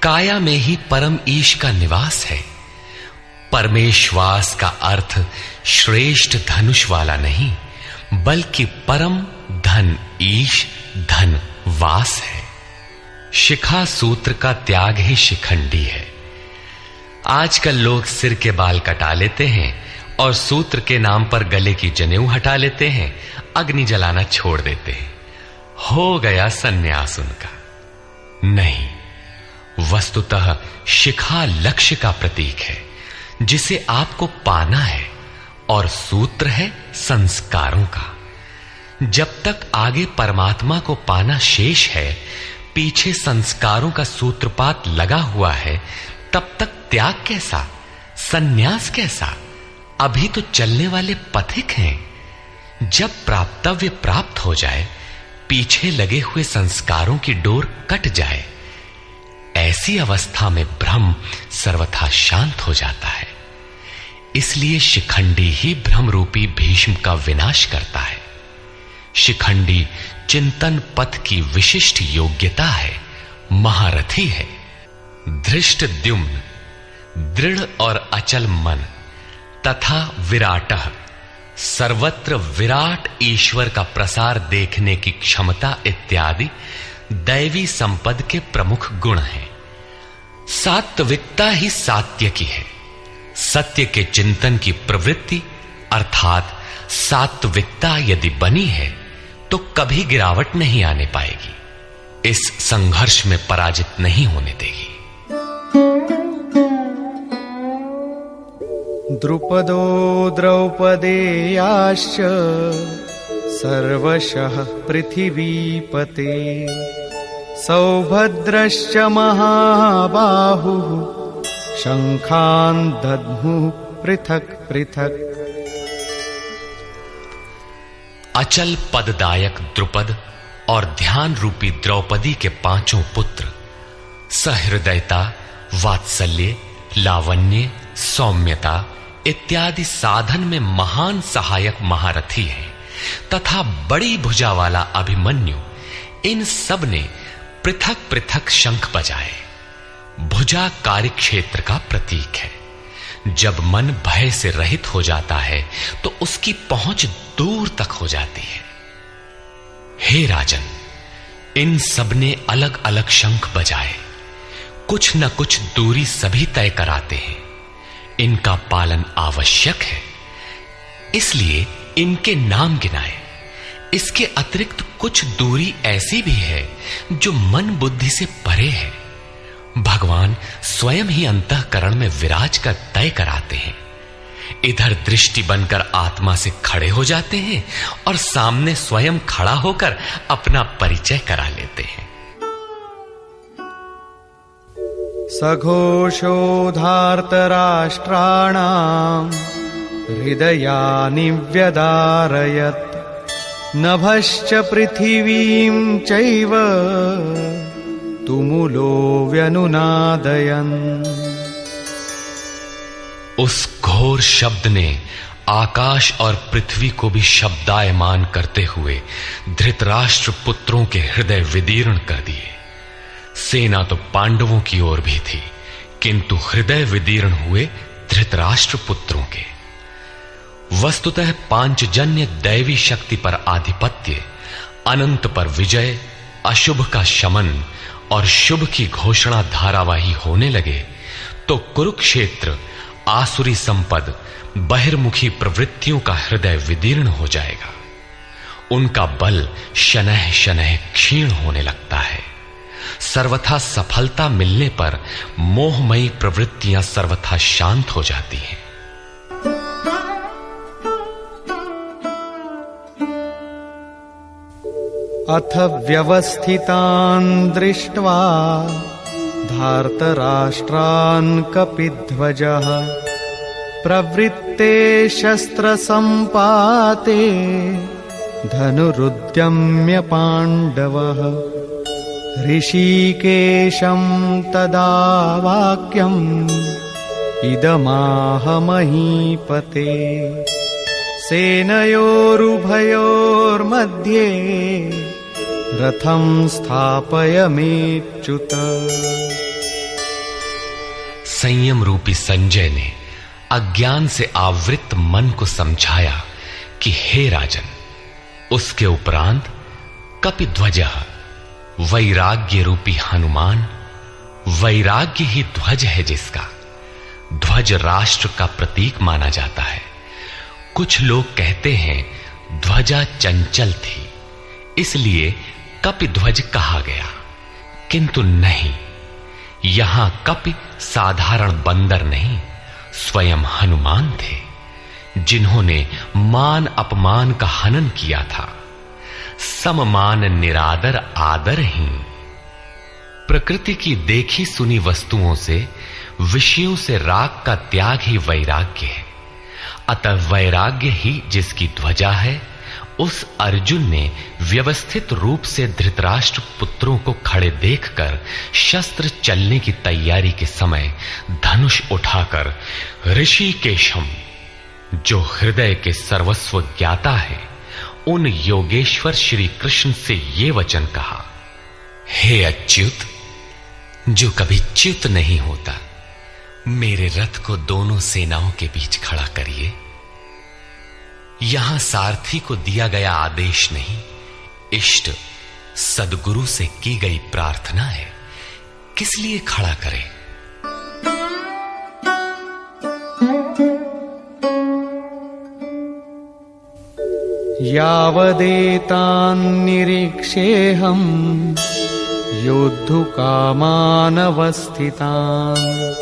[SPEAKER 1] काया में ही परम ईश का निवास है। परमेश्वास का अर्थ श्रेष्ठ धनुष वाला नहीं, बल्कि परम धन ईश धन वास है। शिखा सूत्र का त्याग ही शिखंडी है। आजकल लोग सिर के बाल कटा लेते हैं और सूत्र के नाम पर गले की जनेऊ हटा लेते हैं, अग्नि जलाना छोड़ देते हैं। हो गया सन्यास उनका। नहीं, वस्तुतः शिखा लक्ष्य का प्रतीक है जिसे आपको पाना है, और सूत्र है संस्कारों का। जब तक आगे परमात्मा को पाना शेष है, पीछे संस्कारों का सूत्रपात लगा हुआ है, तब तक त्याग कैसा, सन्यास कैसा? अभी तो चलने वाले पथिक हैं। जब प्राप्तव्य प्राप्त हो जाए, पीछे लगे हुए संस्कारों की डोर कट जाए, ऐसी अवस्था में ब्रह्म सर्वथा शांत हो जाता है। इसलिए शिखंडी ही ब्रह्म रूपी भीष्म का विनाश करता है। शिखंडी चिंतन पथ की विशिष्ट योग्यता है, महारथी है। धृष्टद्युम्न दृढ़ और अचल मन तथा विराटः सर्वत्र विराट ईश्वर का प्रसार देखने की क्षमता इत्यादि दैवी संपद के प्रमुख गुण हैं। सात्विकता ही सात्य की है। सत्य के चिंतन की प्रवृत्ति अर्थात सात्विकता यदि बनी है तो कभी गिरावट नहीं आने पाएगी, इस संघर्ष में पराजित नहीं होने देगी।
[SPEAKER 4] द्रुपदो द्रौपदेयाश्च सर्वशः पृथिवीपते सौभद्रश्च महाबाहुः शंखान् दद्मुः पृथक् पृथक्।
[SPEAKER 1] अचल पददायक द्रुपद और ध्यान रूपी द्रौपदी के पांचों पुत्र सहृदयता, वात्सल्य, लावण्य, सौम्यता इत्यादि साधन में महान सहायक महारथी हैं तथा बड़ी भुजा वाला अभिमन्यु, इन सब ने पृथक पृथक शंख बजाए। भुजा कार्यक्षेत्र का प्रतीक है। जब मन भय से रहित हो जाता है तो उसकी पहुंच दूर तक हो जाती है। हे राजन, इन सब ने अलग अलग शंख बजाए, कुछ न कुछ दूरी सभी तय कराते हैं। इनका पालन आवश्यक है, इसलिए इनके नाम गिनाए। इसके अतिरिक्त कुछ दूरी ऐसी भी है जो मन बुद्धि से परे है। भगवान स्वयं ही अंतःकरण में विराज कर तय कराते हैं। इधर दृष्टि बनकर आत्मा से खड़े हो जाते हैं और सामने स्वयं खड़ा होकर अपना परिचय करा लेते हैं।
[SPEAKER 4] सघोषोधार्तराष्ट्राणाम् हृदयानि व्यदारयत् नभश्च पृथिवीं चैव तुमुलो व्यनुनादयन्।
[SPEAKER 1] उस घोर शब्द ने आकाश और पृथ्वी को भी शब्दायमान करते हुए धृतराष्ट्र पुत्रों के हृदय विदीर्ण कर दिए। सेना तो पांडवों की ओर भी थी, किंतु हृदय विदीर्ण हुए धृतराष्ट्र पुत्रों के। वस्तुतः पांचजन्य दैवी शक्ति पर आधिपत्य, अनंत पर विजय, अशुभ का शमन और शुभ की घोषणा धारावाही होने लगे तो कुरुक्षेत्र आसुरी संपद, बहिर्मुखी प्रवृत्तियों का हृदय विदीर्ण हो जाएगा। उनका बल शनैः शनैः क्षीण होने लगता है। सर्वथा सफलता मिलने पर मोहमयी प्रवृत्तियां सर्वथा शांत हो जाती हैं।
[SPEAKER 4] अथ व्यवस्थितान् दृष्ट्वा धार्तराष्ट्रान् कपिध्वजः प्रवृत्ते शस्त्रसम्पाते धनुरुद्यम्य पाण्डवः ऋषिकेशं तदा वाक्यम् इदमाह महीपते सेनयोरुभयोर्मध्ये रथं स्थापयमेच्युत।
[SPEAKER 1] संयम रूपी संजय ने अज्ञान से आवृत मन को समझाया कि हे राजन, उसके उपरांत कपिध्वजः वैराग्य रूपी हनुमान, वैराग्य ही ध्वज है जिसका। ध्वज राष्ट्र का प्रतीक माना जाता है कुछ लोग कहते हैं ध्वजा चंचल थी, इसलिए कपिध्वज कहा गया, किंतु नहीं, यहां कपि साधारण बंदर नहीं, स्वयं हनुमान थे, जिन्होंने मान अपमान का हनन किया था। सममान निरादर आदरहीन। प्रकृति की देखी सुनी वस्तुओं से, विषयों से राग का त्याग ही वैराग्य है। अतः वैराग्य ही जिसकी ध्वजा है, उस अर्जुन ने व्यवस्थित रूप से धृतराष्ट्र पुत्रों को खड़े देखकर शस्त्र चलने की तैयारी के समय धनुष उठाकर ऋषिकेशम, जो हृदय के सर्वस्व ज्ञाता है, उन योगेश्वर श्री कृष्ण से ये वचन कहा, हे अच्युत, जो कभी च्युत नहीं होता, मेरे रथ को दोनों सेनाओं के बीच खड़ा करिए। यहां सारथी को दिया गया आदेश नहीं, इष्ट सदगुरु से की गई प्रार्थना है, किस लिए खड़ा करें?
[SPEAKER 4] यावदेतान् निरीक्षेऽहम् योद्धुकामानवस्थितान्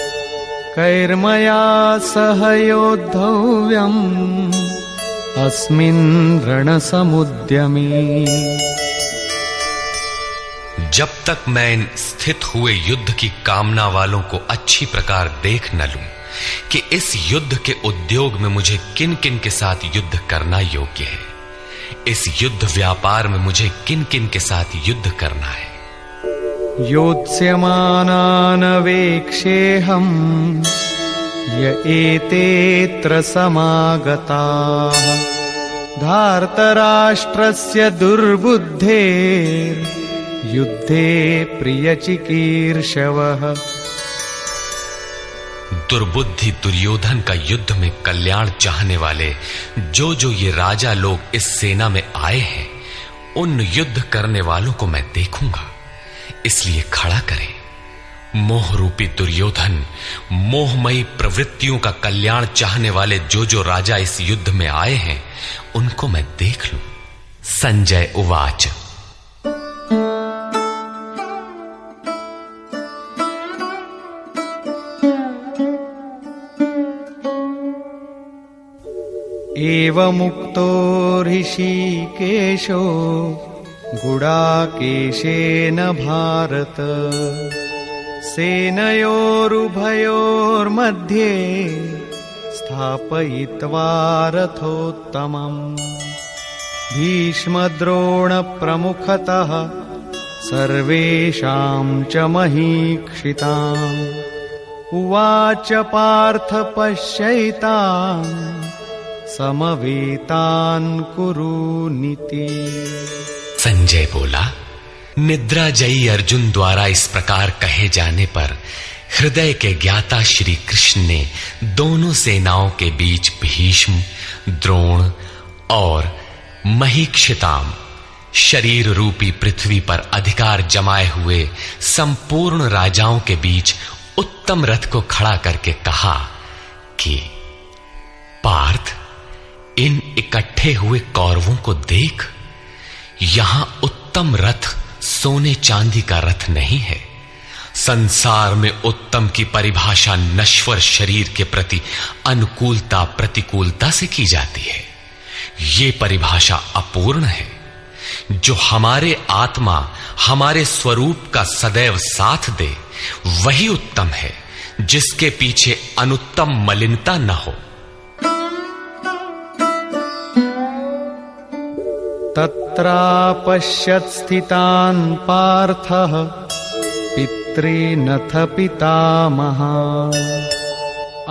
[SPEAKER 4] कैर्मया सह योद्धव्यम् अस्मिन् रणसमुद्यमे।
[SPEAKER 1] जब तक मैं इन स्थित हुए युद्ध की कामना वालों को अच्छी प्रकार देख न लूं कि इस युद्ध के उद्योग में मुझे किन किन के साथ युद्ध करना योग्य है, इस युद्ध व्यापार में मुझे किन किन के साथ युद्ध करना है।
[SPEAKER 4] योत्स्यमानानवेक्षेऽहम् य एतेऽत्र समागताः धार्तराष्ट्रस्य दुर्बुद्धेर्युद्धे प्रियचिकीर्षवः।
[SPEAKER 1] दुर्बुद्धि दुर्योधन का युद्ध में कल्याण चाहने वाले जो ये राजा लोग इस सेना में आए हैं, उन युद्ध करने वालों को मैं देखूंगा, इसलिए खड़ा करें। मोह रूपी दुर्योधन, मोहमयी प्रवृत्तियों का कल्याण चाहने वाले जो राजा इस युद्ध में आए हैं, उनको मैं देख लूं। संजय उवाच।
[SPEAKER 4] एवमुक्तो ऋषिकेशो गुडाकेशेन भारत सेनयोरुभयोर्मध्ये स्थापयित्वा रथोत्तमम् भीष्मद्रोणप्रमुखतः सर्वेषां च महीक्षिताम् उवाच पार्थ पश्यैतान् समवेतान् कुरुनीति।
[SPEAKER 1] संजय बोला, निद्राजयी अर्जुन द्वारा इस प्रकार कहे जाने पर हृदय के ज्ञाता श्री कृष्ण ने दोनों सेनाओं के बीच भीष्म, द्रोण और महीक्षिताम शरीर रूपी पृथ्वी पर अधिकार जमाए हुए संपूर्ण राजाओं के बीच उत्तम रथ को खड़ा करके कहा कि पार्थ, इन इकट्ठे हुए कौरवों को देख, यहां उत्तम रथ सोने चांदी का रथ नहीं है। संसार में उत्तम की परिभाषा नश्वर शरीर के प्रति अनुकूलता प्रतिकूलता से की जाती है। ये परिभाषा अपूर्ण है। जो हमारे आत्मा, हमारे स्वरूप का सदैव साथ दे, वही उत्तम है, जिसके पीछे अनुत्तम मलिनता न हो।
[SPEAKER 4] तत्रापश्यत् स्थितान् पार्थः पितॄनथ पितामहान्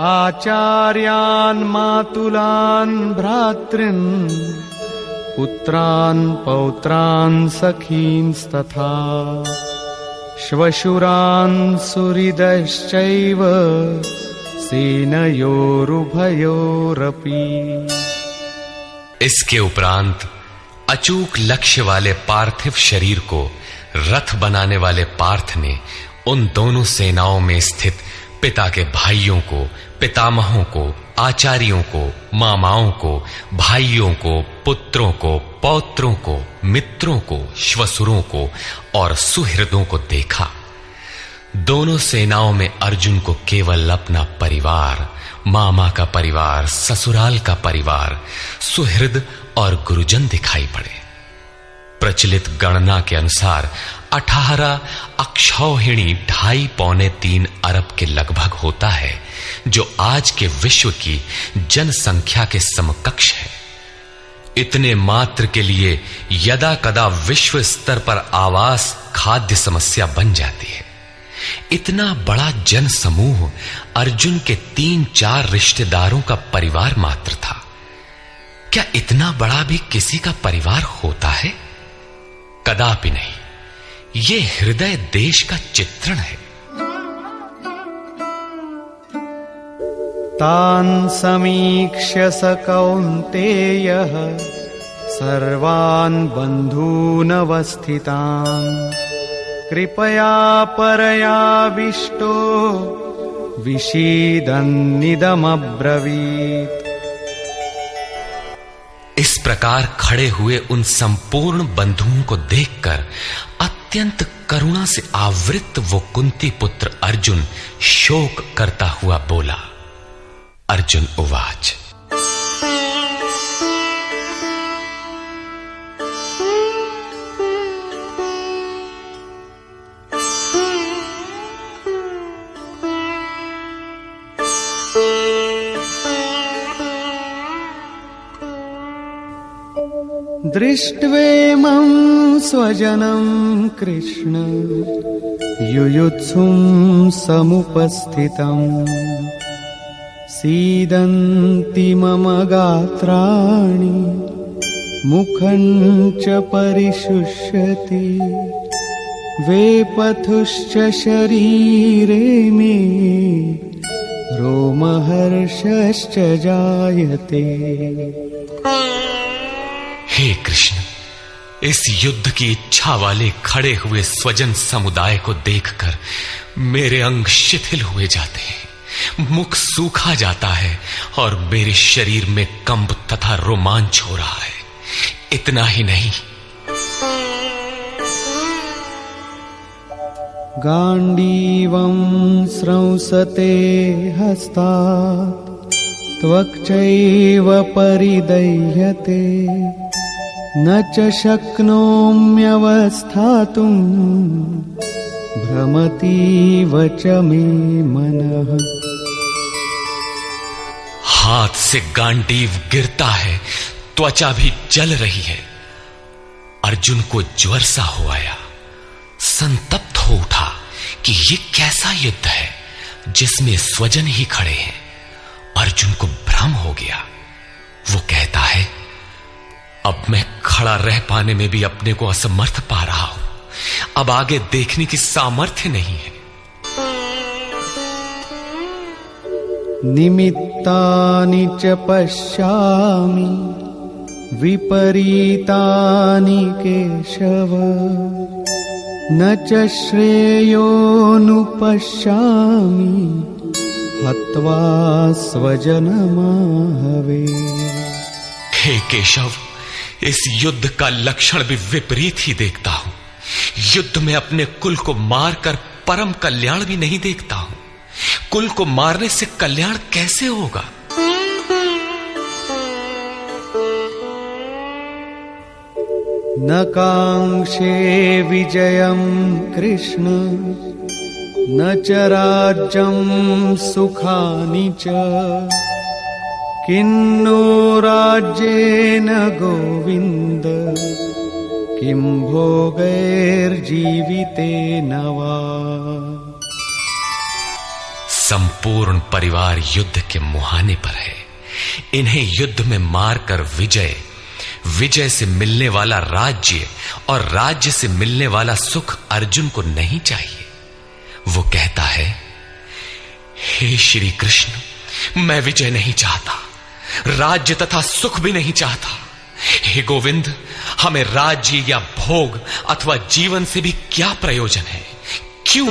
[SPEAKER 4] आचार्यान् मातुलान् भ्रातॄन् पुत्रान् पौत्रान् सखींस्तथा श्वशुरान् सुहृदश्चैव सेनयोरुभयोरपि।
[SPEAKER 1] इसके उपरांत अचूक लक्ष्य वाले पार्थिव शरीर को रथ बनाने वाले पार्थ ने उन दोनों सेनाओं में स्थित पिता के भाइयों को, पितामहों को, आचार्यों को, मामाओं को, भाइयों को, पुत्रों को, पौत्रों को, मित्रों को, श्वसुरों को और सुहृदों को देखा। दोनों सेनाओं में अर्जुन को केवल अपना परिवार, मामा का परिवार, ससुराल का परिवार, सुहृद और गुरुजन दिखाई पड़े। प्रचलित गणना के अनुसार 18 अक्षौहिणी 2.5-3 अरब के लगभग होता है, जो आज के विश्व की जनसंख्या के समकक्ष है। इतने मात्र के लिए यदा कदा विश्व स्तर पर आवास, खाद्य समस्या बन जाती है। इतना बड़ा जन समूह अर्जुन के 3-4 रिश्तेदारों का परिवार मात्र था। क्या इतना बड़ा भी किसी का परिवार होता है? कदापि नहीं। यह हृदय देश का चित्रण है।
[SPEAKER 4] तान् समीक्ष्य स कौन्तेयः सर्वान् बन्धूनवस्थितान् कृपया परयाविष्टो विषीदन्निदमब्रवीत्।
[SPEAKER 1] इस प्रकार खड़े हुए उन संपूर्ण बंधुओं को देखकर अत्यंत करुणा से आवृत वो कुंती पुत्र अर्जुन शोक करता हुआ बोला। अर्जुन उवाच,
[SPEAKER 4] दृष्ट्वेमं स्वजनं कृष्ण युयुत्सुं समुपस्थितम् सीदन्ति मम गात्राणि मुखं च परिशुष्यति वेपथुश्च शरीरे मे रोमहर्षश्च जायते।
[SPEAKER 1] हे कृष्ण, इस युद्ध की इच्छा वाले खड़े हुए स्वजन समुदाय को देखकर मेरे अंग शिथिल हुए जाते हैं, मुख सूखा जाता है और मेरे शरीर में कंप तथा रोमांच हो रहा है। इतना ही नहीं,
[SPEAKER 4] गांडीवं स्रंसते हस्तात् त्वक्चैव परिदह्यते न च शक्नोम्यवस्थातुं भ्रमतीव च मे मनः।
[SPEAKER 1] हाथ से गांडीव गिरता है, त्वचा भी जल रही है। अर्जुन को ज्वर सा हो आया, संतप्त हो उठा कि ये कैसा युद्ध है जिसमें स्वजन ही खड़े हैं। अर्जुन को भ्रम हो गया। वो कहता है, अब मैं खड़ा रह पाने में भी अपने को असमर्थ पा रहा हूं। अब आगे देखने की सामर्थ्य नहीं है।
[SPEAKER 4] निमित्तानि च पश्यामि विपरीतानि केशव न च श्रेयोनुपश्यामि हत्वा स्वजनमाहवे।
[SPEAKER 1] हे केशव, इस युद्ध का लक्षण भी विपरीत ही देखता हूं। युद्ध में अपने कुल को मारकर परम कल्याण भी नहीं देखता हूं। कुल को मारने से कल्याण कैसे होगा?
[SPEAKER 4] न कांक्षे विजयं कृष्ण न च राज्यं सुखानि च किन्नो राज्येन गोविन्द किं भोगैर्जीवितेन वा।
[SPEAKER 1] संपूर्ण परिवार युद्ध के मुहाने पर है। इन्हें युद्ध में मारकर विजय से मिलने वाला राज्य और राज्य से मिलने वाला सुख अर्जुन को नहीं चाहिए। वो कहता है, हे श्री कृष्ण, मैं विजय नहीं चाहता, राज्य तथा सुख भी नहीं चाहता। हे गोविंद, हमें राज्य या भोग अथवा जीवन से भी क्या प्रयोजन है? क्यों?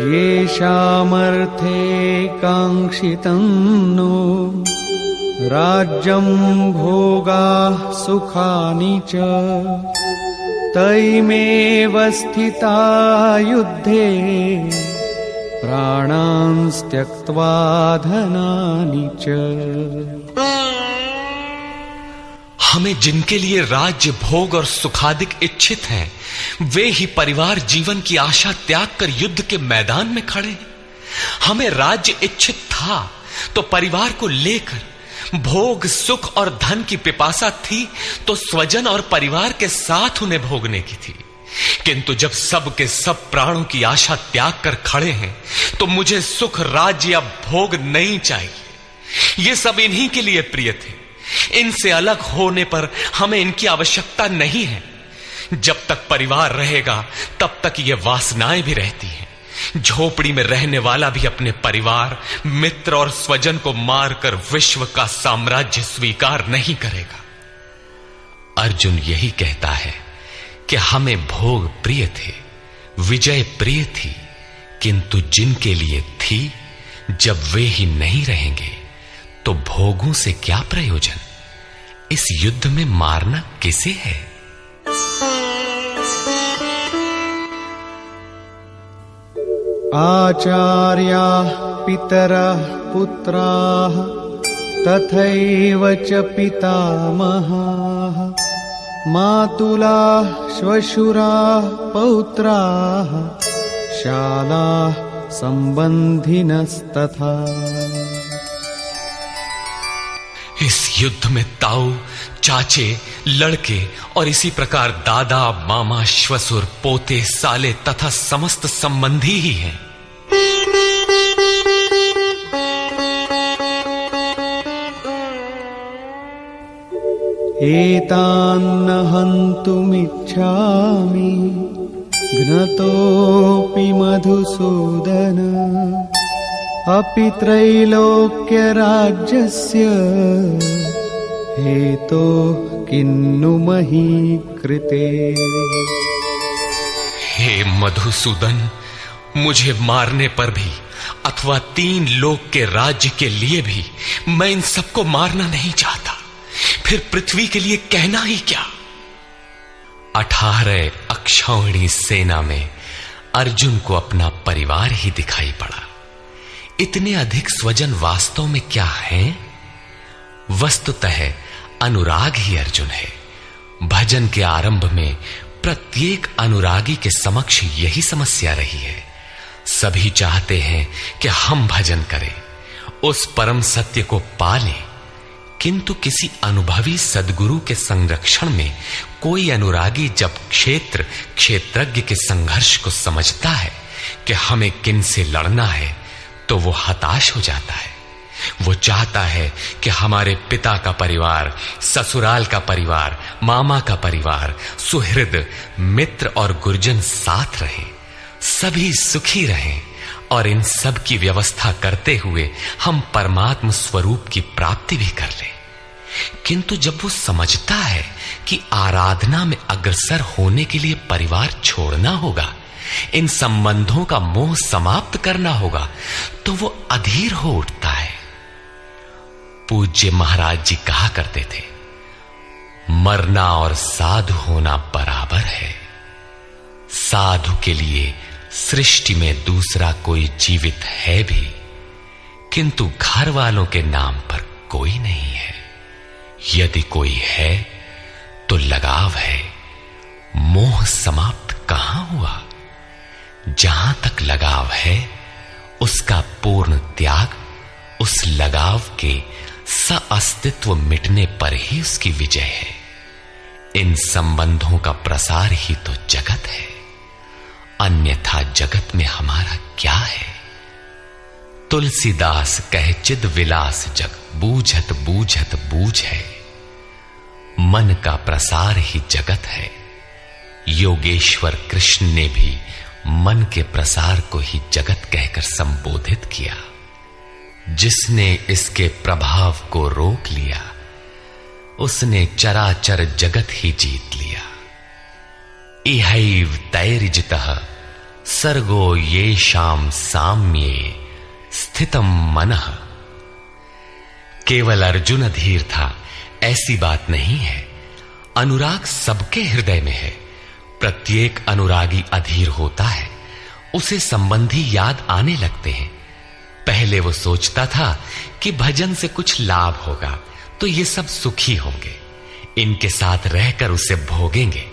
[SPEAKER 4] येषामर्थे काङ्क्षितं नो राज्यं भोगाः सुखानि च तैमेव स्थिता युद्धे प्राणांस् त्यक्त्वा धनानि च।
[SPEAKER 1] हमें जिनके लिए राज्य भोग और सुखादिक इच्छित हैं, वे ही परिवार जीवन की आशा त्याग कर युद्ध के मैदान में खड़े हैं। हमें राज्य इच्छित था तो परिवार को लेकर, भोग सुख और धन की पिपासा थी तो स्वजन और परिवार के साथ उन्हें भोगने की थी। किंतु जब सब के सब प्राणों की आशा त्याग कर खड़े हैं तो मुझे सुख राज्य या भोग नहीं चाहिए। ये सब इन्हीं के लिए प्रिय थे। इनसे अलग होने पर हमें इनकी आवश्यकता नहीं है। जब तक परिवार रहेगा तब तक ये वासनाएं भी रहती हैं। झोपड़ी में रहने वाला भी अपने परिवार, मित्र और स्वजन को मारकर विश्व का साम्राज्य स्वीकार नहीं करेगा। अर्जुन यही कहता है कि हमें भोग प्रिय थे, विजय प्रिय थी, किंतु जिनके लिए थी जब वे ही नहीं रहेंगे तो भोगों से क्या प्रयोजन। इस युद्ध में मारना किसे है।
[SPEAKER 4] आचार्याः पितरः पुत्राः तथैव च पितामहाः मातुलाः श्वशुराः पौत्राः शालाः संबंधिनस्तथा।
[SPEAKER 1] इस युद्ध में ताऊ, चाचे, लड़के और इसी प्रकार दादा, मामा, श्वसुर, पोते, साले तथा समस्त संबंधी ही हैं।
[SPEAKER 4] एतान्न हन्तुमिच्छामि घ्नतोऽपि मधुसूदन अपि त्रैलोक्यराज्यस्य हेतो किन्नु मही कृते।
[SPEAKER 1] हे मधुसूदन, मुझे मारने पर भी अथवा 3 लोक के राज्य के लिए भी मैं इन सबको मारना नहीं चाहता। फिर पृथ्वी के लिए कहना ही क्या। 18 अक्षौहिणी सेना में अर्जुन को अपना परिवार ही दिखाई पड़ा। इतने अधिक स्वजन वास्तव में क्या हैं? वस्तुतः अनुराग ही अर्जुन है। भजन के आरंभ में प्रत्येक अनुरागी के समक्ष यही समस्या रही है। सभी चाहते हैं कि हम भजन करें, उस परम सत्य को पालें, किंतु किसी अनुभवी सद्गुरु के संरक्षण में कोई अनुरागी जब क्षेत्रज्ञ के संघर्ष को समझता है कि हमें किन से लड़ना है तो वो हताश हो जाता है। वो चाहता है कि हमारे पिता का परिवार, ससुराल का परिवार, मामा का परिवार, सुहृद, मित्र और गुरुजन साथ रहें, सभी सुखी रहें और इन सब की व्यवस्था करते हुए हम परमात्म स्वरूप की प्राप्ति भी कर लें। किंतु जब वो समझता है कि आराधना में अग्रसर होने के लिए परिवार छोड़ना होगा, इन संबंधों का मोह समाप्त करना होगा, तो वो अधीर हो उठता है। पूज्य महाराज जी कहा करते थे, मरना और साधु होना बराबर है। साधु के लिए सृष्टि में दूसरा कोई जीवित है भी, किंतु घर वालों के नाम पर कोई नहीं है। यदि कोई है तो लगाव है, मोह समाप्त कहां हुआ। जहां तक लगाव है उसका पूर्ण त्याग, उस लगाव के अस्तित्व मिटने पर ही उसकी विजय है। इन संबंधों का प्रसार ही तो जगत है, अन्यथा जगत में हमारा क्या है। तुलसीदास कहे चिद विलास जग, बूझत बूझत बूझ है। मन का प्रसार ही जगत है। योगेश्वर कृष्ण ने भी मन के प्रसार को ही जगत कहकर संबोधित किया। जिसने इसके प्रभाव को रोक लिया, उसने चराचर जगत ही जीत लिया। इहैव तैर्जितः सर्गो येषां साम्ये स्थितम मनः। केवल अर्जुन अधीर था ऐसी बात नहीं है। अनुराग सबके हृदय में है। प्रत्येक अनुरागी अधीर होता है, उसे संबंधी याद आने लगते हैं। पहले वो सोचता था कि भजन से कुछ लाभ होगा तो ये सब सुखी होंगे, इनके साथ रहकर उसे भोगेंगे।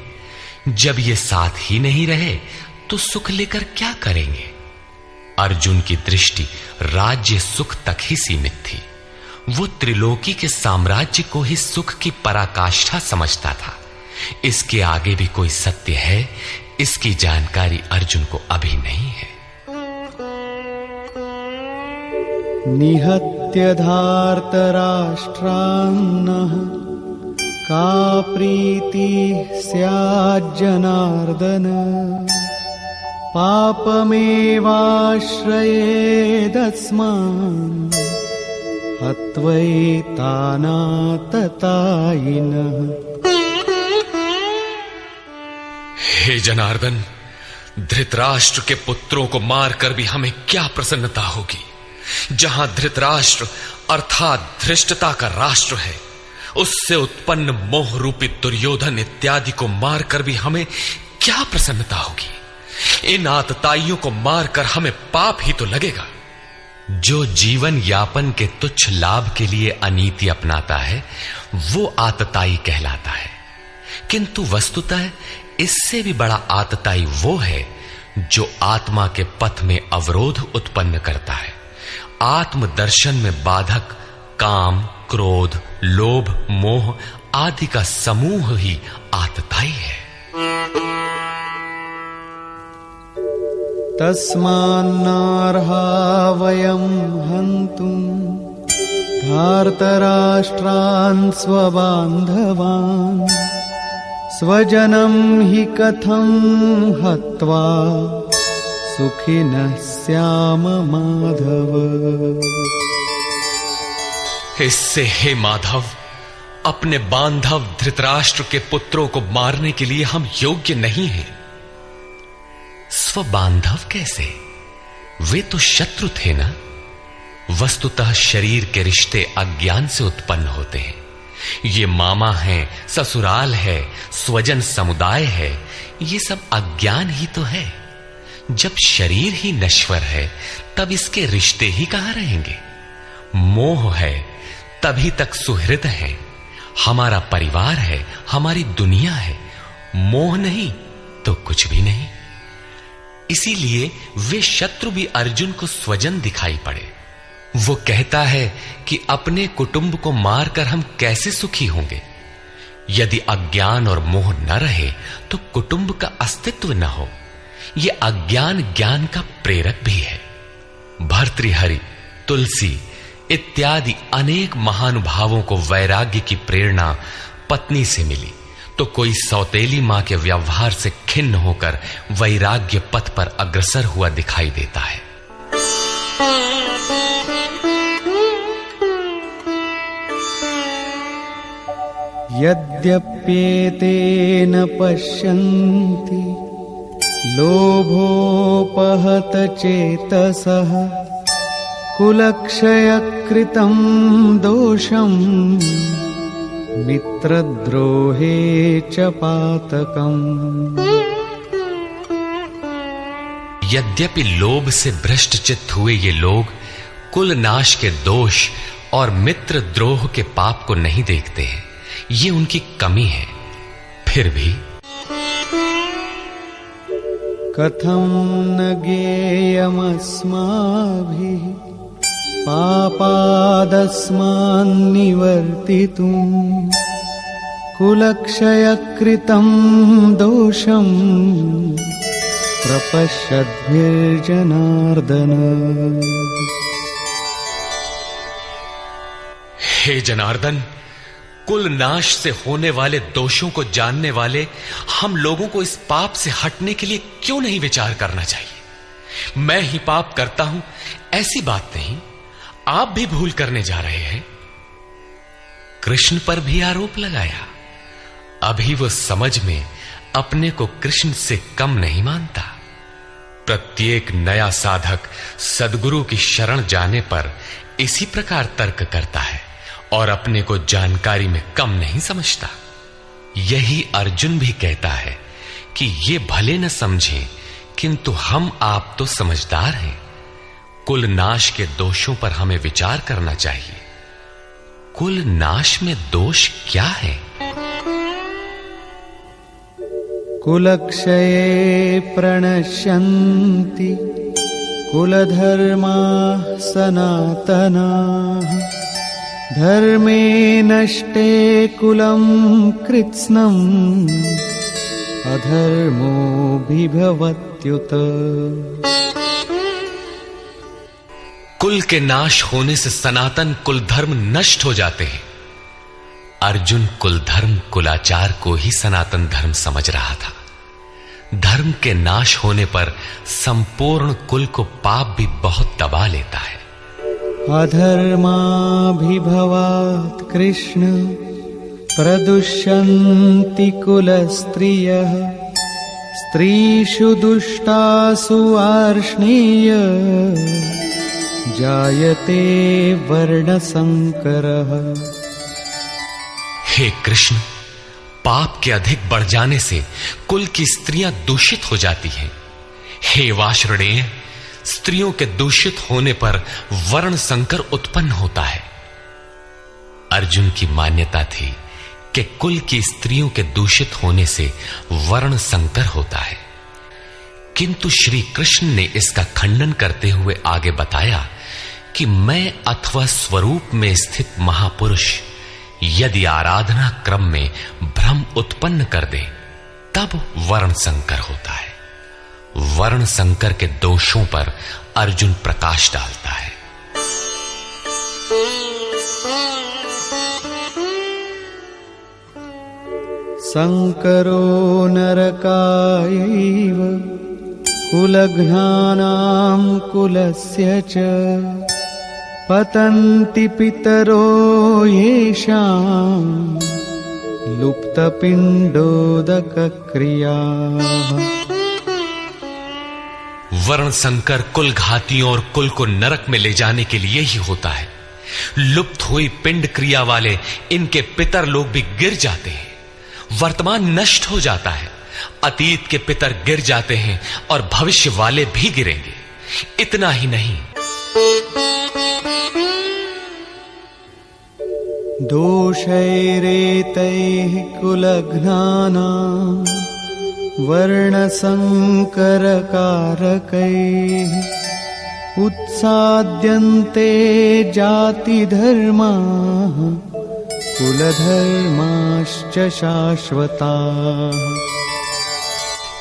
[SPEAKER 1] जब ये साथ ही नहीं रहे तो सुख लेकर क्या करेंगे। अर्जुन की दृष्टि राज्य सुख तक ही सीमित थी। वो त्रिलोकी के साम्राज्य को ही सुख की पराकाष्ठा समझता था। इसके आगे भी कोई सत्य है, इसकी जानकारी अर्जुन को अभी नहीं है।
[SPEAKER 4] निहत्य धार्तराष्ट्रान्नः का प्रीति स्याज्जनार्दन पापमेवाश्रयेदस्मान् हत्वैतानाततायिनः।
[SPEAKER 1] हे जनार्दन, धृतराष्ट्र के पुत्रों को मारकर भी हमें क्या प्रसन्नता होगी। जहां धृतराष्ट्र अर्थात धृष्टता का राष्ट्र है, उससे उत्पन्न मोह रूपी दुर्योधन इत्यादि को मारकर भी हमें क्या प्रसन्नता होगी। इन आतताइयों को मारकर हमें पाप ही तो लगेगा। जो जीवन यापन के तुच्छ लाभ के लिए अनीति अपनाता है वो आतताई कहलाता है, किंतु वस्तुतः इससे भी बड़ा आतताई वो है जो आत्मा के पथ में अवरोध उत्पन्न करता है। आत्मदर्शन में बाधक काम, क्रोध, लोभ, मोह आदि का समूह ही आतताई है।
[SPEAKER 4] तस्मान्नार्हा वयं हन्तुं धार्तराष्ट्रान् स्वबान्धवान् स्वजनं हि कथं हत्वा सुखिनः स्याम माधव।
[SPEAKER 1] इससे हे माधव, अपने बांधव धृतराष्ट्र के पुत्रों को मारने के लिए हम योग्य नहीं हैं। स्वबांधव कैसे? वे तो शत्रु थे ना। वस्तुतः शरीर के रिश्ते अज्ञान से उत्पन्न होते हैं। ये मामा है, ससुराल है, स्वजन समुदाय है, ये सब अज्ञान ही तो है। जब शरीर ही नश्वर है तब इसके रिश्ते ही कहां रहेंगे। मोह है तभी तक सुहृद है, हमारा परिवार है, हमारी दुनिया है। मोह नहीं तो कुछ भी नहीं। इसीलिए वे शत्रु भी अर्जुन को स्वजन दिखाई पड़े। वो कहता है कि अपने कुटुंब को मारकर हम कैसे सुखी होंगे। यदि अज्ञान और मोह न रहे तो कुटुंब का अस्तित्व न हो। यह अज्ञान ज्ञान का प्रेरक भी है। भर्तृहरि, तुलसी इत्यादि अनेक महानुभावों को वैराग्य की प्रेरणा पत्नी से मिली, तो कोई सौतेली मां के व्यवहार से खिन्न होकर वैराग्य पथ पर अग्रसर हुआ दिखाई देता है।
[SPEAKER 4] यद्यप्येतेन पश्यन्ति लोभोपहत चेतसः कुलक्षयकृतं दोषं मित्रद्रोहे च पातकम्।
[SPEAKER 1] यद्यपि लोभ से भ्रष्ट चित्त हुए ये लोग कुल नाश के दोष और मित्र द्रोह के पाप को नहीं देखते हैं, ये उनकी कमी है। फिर भी
[SPEAKER 4] कथं न ज्ञेयमस्माभिः पापादस्मान्निवर्तितुं कुलक्षयकृतं दोषं प्रपश्यद्भिर्जनार्दन।
[SPEAKER 1] हे जनार्दन, कुल नाश से होने वाले दोषों को जानने वाले हम लोगों को इस पाप से हटने के लिए क्यों नहीं विचार करना चाहिए। मैं ही पाप करता हूं ऐसी बात नहीं, आप भी भूल करने जा रहे हैं। कृष्ण पर भी आरोप लगाया। अभी वो समझ में अपने को कृष्ण से कम नहीं मानता। प्रत्येक नया साधक सद्गुरु की शरण जाने पर इसी प्रकार तर्क करता है और अपने को जानकारी में कम नहीं समझता। यही अर्जुन भी कहता है कि ये भले न समझें, किंतु हम आप तो समझदार हैं। कुल नाश के दोषों पर हमें विचार करना चाहिए। कुल नाश में दोष क्या है?
[SPEAKER 4] कुलक्षये प्रणश्यन्ति कुलधर्माः सनातनाः धर्मे नष्टे कुलं कृत्स्नम् अधर्मोऽभिभवत्युत।
[SPEAKER 1] कुल के नाश होने से सनातन कुल धर्म नष्ट हो जाते हैं। अर्जुन कुल धर्म कुलाचार को ही सनातन धर्म समझ रहा था। धर्म के नाश होने पर संपूर्ण कुल को पाप भी बहुत दबा लेता है।
[SPEAKER 4] अधर्माभिभवात् कृष्ण प्रदुष्यन्ति कुलस्त्रियः स्त्रीषु दुष्टासु वार्ष्णेय जायते वर्णसंकरः।
[SPEAKER 1] हे कृष्ण, पाप के अधिक बढ़ जाने से कुल की स्त्रियां दूषित हो जाती हैं। हे वार्ष्णेय, स्त्रियों के दूषित होने पर वर्ण संकर उत्पन्न होता है। अर्जुन की मान्यता थी कि कुल की स्त्रियों के दूषित होने से वर्ण संकर होता है, किंतु श्री कृष्ण ने इसका खंडन करते हुए आगे बताया कि मैं अथवा स्वरूप में स्थित महापुरुष यदि आराधना क्रम में भ्रम उत्पन्न कर दे तब वर्ण संकर होता है। वर्ण संकर के दोषों पर अर्जुन प्रकाश डालता है।
[SPEAKER 4] संकरो नरकायैव कुलघ्नानां कुलस्य च पतन्ति पितरो येषां लुप्तपिण्डोदकक्रियाः।
[SPEAKER 1] वर्ण संकर कुल घातियों और कुल को नरक में ले जाने के लिए ही होता है। लुप्त हुई पिंड क्रिया वाले इनके पितर लोग भी गिर जाते हैं। वर्तमान नष्ट हो जाता है, अतीत के पितर गिर जाते हैं और भविष्य वाले भी गिरेंगे। इतना ही नहीं,
[SPEAKER 4] दोषैरेतैः कुलघ्नानां वर्णसंकरकारकैः उत्साद्यन्ते जातिधर्माः कुलधर्माश्च शाश्वताः।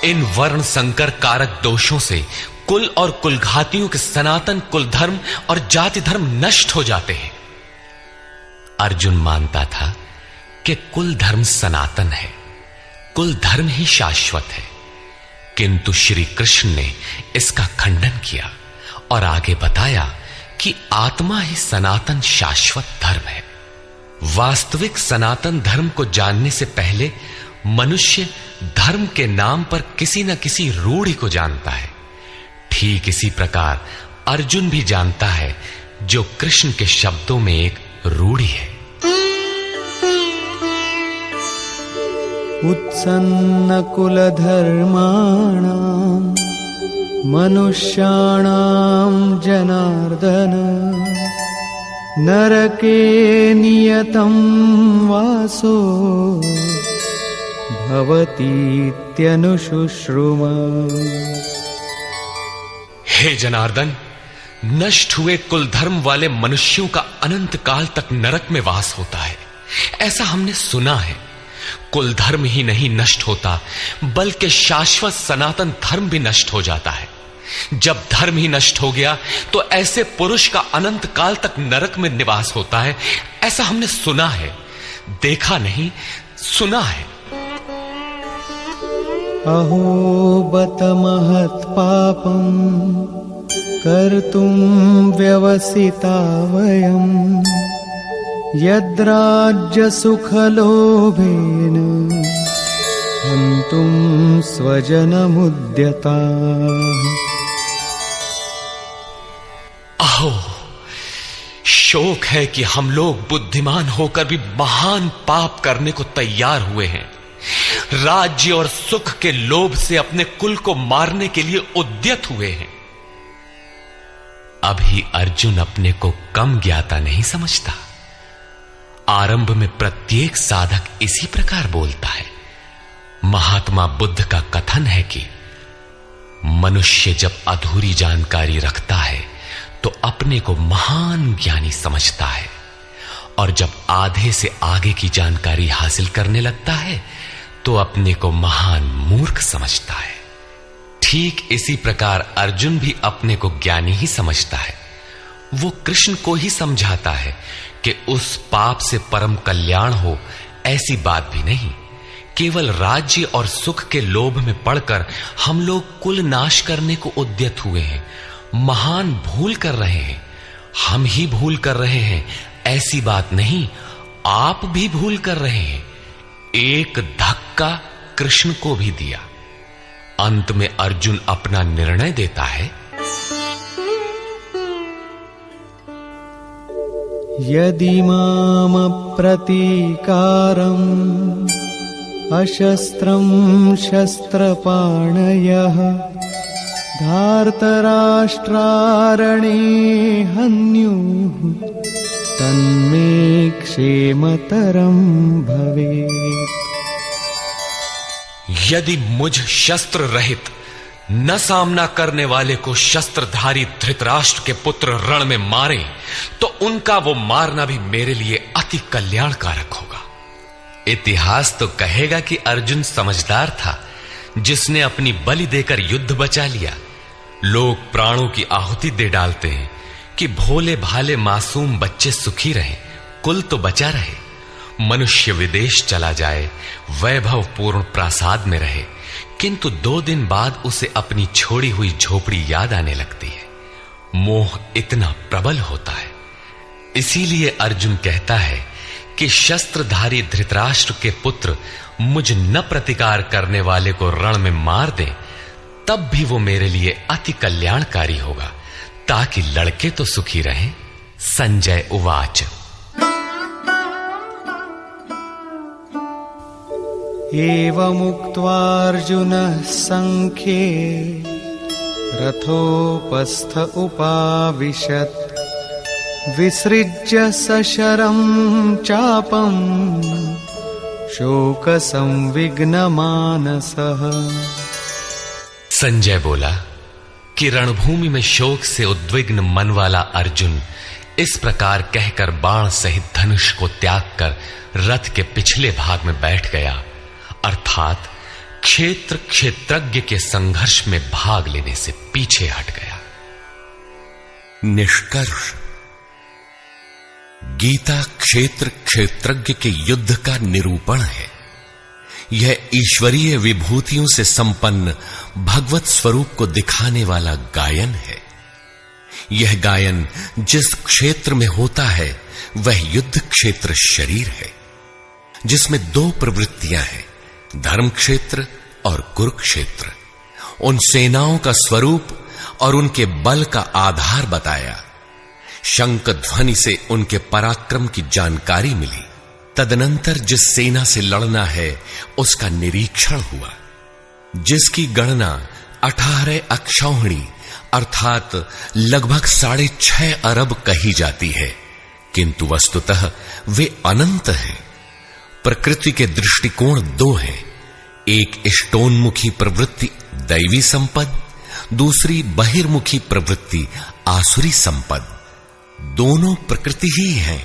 [SPEAKER 1] इन वर्ण संकर कारक दोषों से कुल और कुलघातियों के सनातन कुल धर्म और जाति धर्म नष्ट हो जाते हैं। अर्जुन मानता था कि कुल धर्म सनातन है, कुल धर्म ही शाश्वत है, किंतु श्री कृष्ण ने इसका खंडन किया और आगे बताया कि आत्मा ही सनातन शाश्वत धर्म है। वास्तविक सनातन धर्म को जानने से पहले मनुष्य धर्म के नाम पर किसी न किसी रूढ़ि को जानता है। ठीक इसी प्रकार अर्जुन भी जानता है, जो कृष्ण के शब्दों में एक रूढ़ि है।
[SPEAKER 4] उत्सन्न कुलधर्माणां मनुष्याणां जनार्दन नरके नियतं वासो भवतीत्यनुशुश्रुम।
[SPEAKER 1] हे जनार्दन, नष्ट हुए कुल धर्म वाले मनुष्यों का अनंत काल तक नरक में वास होता है, ऐसा हमने सुना है। कुल धर्म ही नहीं नष्ट होता, बल्कि शाश्वत सनातन धर्म भी नष्ट हो जाता है। जब धर्म ही नष्ट हो गया तो ऐसे पुरुष का अनंत काल तक नरक में निवास होता है, ऐसा हमने सुना है, देखा नहीं, सुना है।
[SPEAKER 4] अहो बत महत् पापं कर्तुं व्यवसिता वयं यद्राज्य सुखलोभेन हन्तुं स्वजनमुद्यताः।
[SPEAKER 1] अहो, शोक है कि हम लोग बुद्धिमान होकर भी महान पाप करने को तैयार हुए हैं। राज्य और सुख के लोभ से अपने कुल को मारने के लिए उद्यत हुए हैं। अभी अर्जुन अपने को कम ज्ञाता नहीं समझता। आरंभ में प्रत्येक साधक इसी प्रकार बोलता है। महात्मा बुद्ध का कथन है कि मनुष्य जब अधूरी जानकारी रखता है तो अपने को महान ज्ञानी समझता है, और जब आधे से आगे की जानकारी हासिल करने लगता है तो अपने को महान मूर्ख समझता है। ठीक इसी प्रकार अर्जुन भी अपने को ज्ञानी ही समझता है। वो कृष्ण को ही समझाता है कि उस पाप से परम कल्याण हो, ऐसी बात भी नहीं। केवल राज्य और सुख के लोभ में पड़कर हम लोग कुल नाश करने को उद्यत हुए हैं। महान भूल कर रहे हैं। हम ही भूल कर रहे हैं, ऐसी बात नहीं, आप भी भूल कर रहे हैं। एक धक्का कृष्ण को भी दिया। अंत में अर्जुन अपना निर्णय देता है।
[SPEAKER 4] यदि माम प्रतीकारम् अशस्त्रं शस्त्रपाणयः धार्तराष्ट्रारणे हन्युः तन्मे क्षेमतरं भवेत्।
[SPEAKER 1] यदि मुझ शस्त्र रहित न सामना करने वाले को शस्त्रधारी धृतराष्ट्र के पुत्र रण में मारे तो उनका वो मारना भी मेरे लिए अति कल्याणकारक होगा। इतिहास तो कहेगा कि अर्जुन समझदार था, जिसने अपनी बलि देकर युद्ध बचा लिया। लोग प्राणों की आहुति दे डालते हैं कि भोले भाले मासूम बच्चे सुखी रहें, कुल तो बचा रहे। मनुष्य विदेश चला जाए, वैभव पूर्ण प्रासाद में रहे, किंतु 2 दिन बाद उसे अपनी छोड़ी हुई झोपड़ी याद आने लगती है। मोह इतना प्रबल होता है। इसीलिए अर्जुन कहता है कि शस्त्रधारी धृतराष्ट्र के पुत्र मुझ न प्रतिकार करने वाले को रण में मार दें, तब भी वो मेरे लिए अति कल्याणकारी होगा, ताकि लड़के तो सुखी रहें। संजय उवाच।
[SPEAKER 4] एवमुक्त्वार्जुनः संख्ये रथोपस्थ उपाविशत् विसृज्य सशरं चापं शोकसंविघ्नमानसः।
[SPEAKER 1] संजय बोला कि रणभूमि में शोक से उद्विग्न मन वाला अर्जुन इस प्रकार कहकर बाण सहित धनुष को त्याग कर रथ के पिछले भाग में बैठ गया, अर्थात क्षेत्र क्षेत्रज्ञ के संघर्ष में भाग लेने से पीछे हट गया।
[SPEAKER 5] निष्कर्ष, गीता क्षेत्र क्षेत्रज्ञ के युद्ध का निरूपण है। यह ईश्वरीय विभूतियों से संपन्न भगवत स्वरूप को दिखाने वाला गायन है। यह गायन जिस क्षेत्र में होता है वह युद्ध क्षेत्र शरीर है, जिसमें 2 प्रवृत्तियां हैं, धर्म क्षेत्र और कुरुक्षेत्र। उन सेनाओं का स्वरूप और उनके बल का आधार बताया। शंख ध्वनि से उनके पराक्रम की जानकारी मिली। तदनंतर जिस सेना से लड़ना है उसका निरीक्षण हुआ, जिसकी गणना 18 अक्षौहिणी अर्थात लगभग 6.5 अरब कही जाती है, किंतु वस्तुतः वे अनंत हैं। प्रकृति के दृष्टिकोण 2 हैं। एक इष्टोन्मुखी प्रवृत्ति दैवी संपद, दूसरी बहिर्मुखी प्रवृत्ति आसुरी संपद। दोनों प्रकृति ही हैं।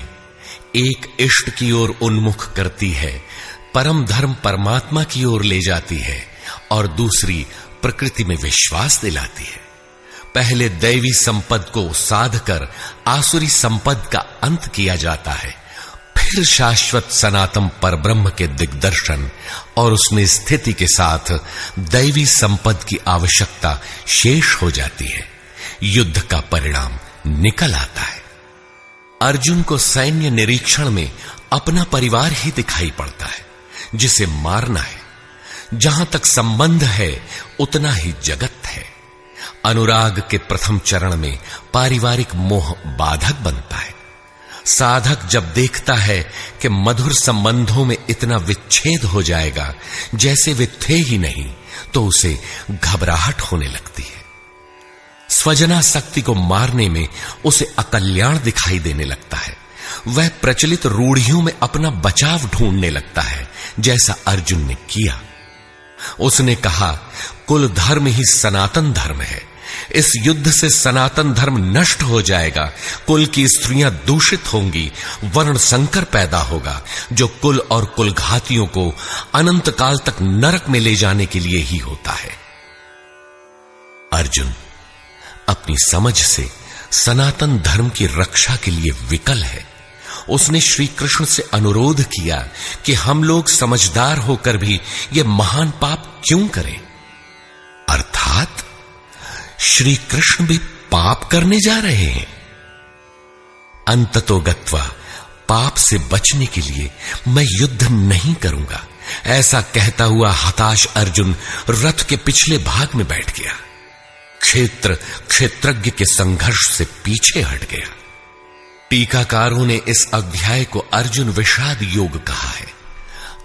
[SPEAKER 5] एक इष्ट की ओर उन्मुख करती है, परम धर्म परमात्मा की ओर ले जाती है, और दूसरी प्रकृति में विश्वास दिलाती है। पहले दैवी संपद को साध कर आसुरी संपद का अंत किया जाता है, फिर शाश्वत सनातन परब्रह्म के दिग्दर्शन और उसमें स्थिति के साथ दैवी संपद की आवश्यकता शेष हो जाती है। युद्ध का परिणाम निकल आता है। अर्जुन को सैन्य निरीक्षण में अपना परिवार ही दिखाई पड़ता है, जिसे मारना है। जहां तक संबंध है उतना ही जगत है। अनुराग के प्रथम चरण में पारिवारिक मोह बाधक बनता है। साधक जब देखता है कि मधुर संबंधों में इतना विच्छेद हो जाएगा जैसे वे थे ही नहीं, तो उसे घबराहट होने लगती है। स्वजनासक्ति को मारने में उसे अकल्याण दिखाई देने लगता है। वह प्रचलित रूढ़ियों में अपना बचाव ढूंढने लगता है, जैसा अर्जुन ने किया। उसने कहा, कुल धर्म ही सनातन धर्म है। इस युद्ध से सनातन धर्म नष्ट हो जाएगा, कुल की स्त्रियां दूषित होंगी, वर्ण संकर पैदा होगा, जो कुल और कुलघातियों को अनंत काल तक नरक में ले जाने के लिए ही होता है। अर्जुन अपनी समझ से सनातन धर्म की रक्षा के लिए विकल है। उसने श्री कृष्ण से अनुरोध किया कि हम लोग समझदार होकर भी यह महान पाप क्यों करें। अर्थात श्री कृष्ण भी पाप करने जा रहे हैं। अंततो गत्वा पाप से बचने के लिए मैं युद्ध नहीं करूंगा, ऐसा कहता हुआ हताश अर्जुन रथ के पिछले भाग में बैठ गया। क्षेत्रज्ञ के संघर्ष से पीछे हट गया। टीकाकारों ने इस अध्याय को अर्जुन विषाद योग कहा है।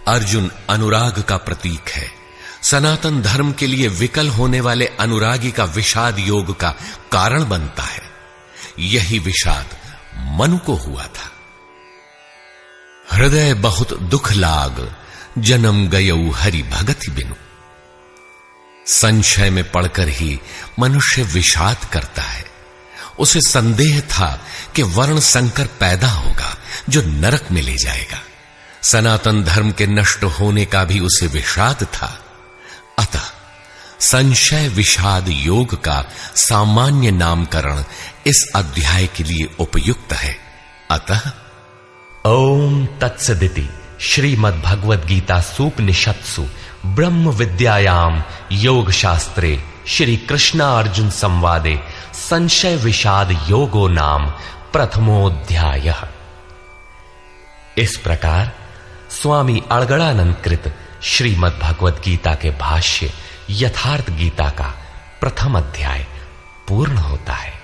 [SPEAKER 5] अर्जुन अनुराग का प्रतीक है। सनातन धर्म के लिए विकल होने वाले अनुरागी का विषाद योग का कारण बनता है। यही विषाद मनु को हुआ था। हृदय बहुत दुख लाग, जन्म गयऊ हरि भगति बिनु। संशय में पड़कर ही मनुष्य विषाद करता है। उसे संदेह था कि वर्ण संकर पैदा होगा जो नरक में ले जाएगा। सनातन धर्म के नष्ट होने का भी उसे विषाद था। अतः संशय विषाद योग का सामान्य नामकरण इस अध्याय के लिए उपयुक्त है। अतः
[SPEAKER 1] ओम तत्सदिति श्रीमद् भगवद गीता सूपनिषत्सु ब्रह्म विद्यायाम योग शास्त्रे श्री कृष्णार्जुन संवादे संशय विषाद योगो नाम प्रथमोऽध्यायः। इस प्रकार स्वामी अड़गड़ानंद कृत श्रीमद् भगवद गीता के भाष्य यथार्थ गीता का प्रथम अध्याय पूर्ण होता है।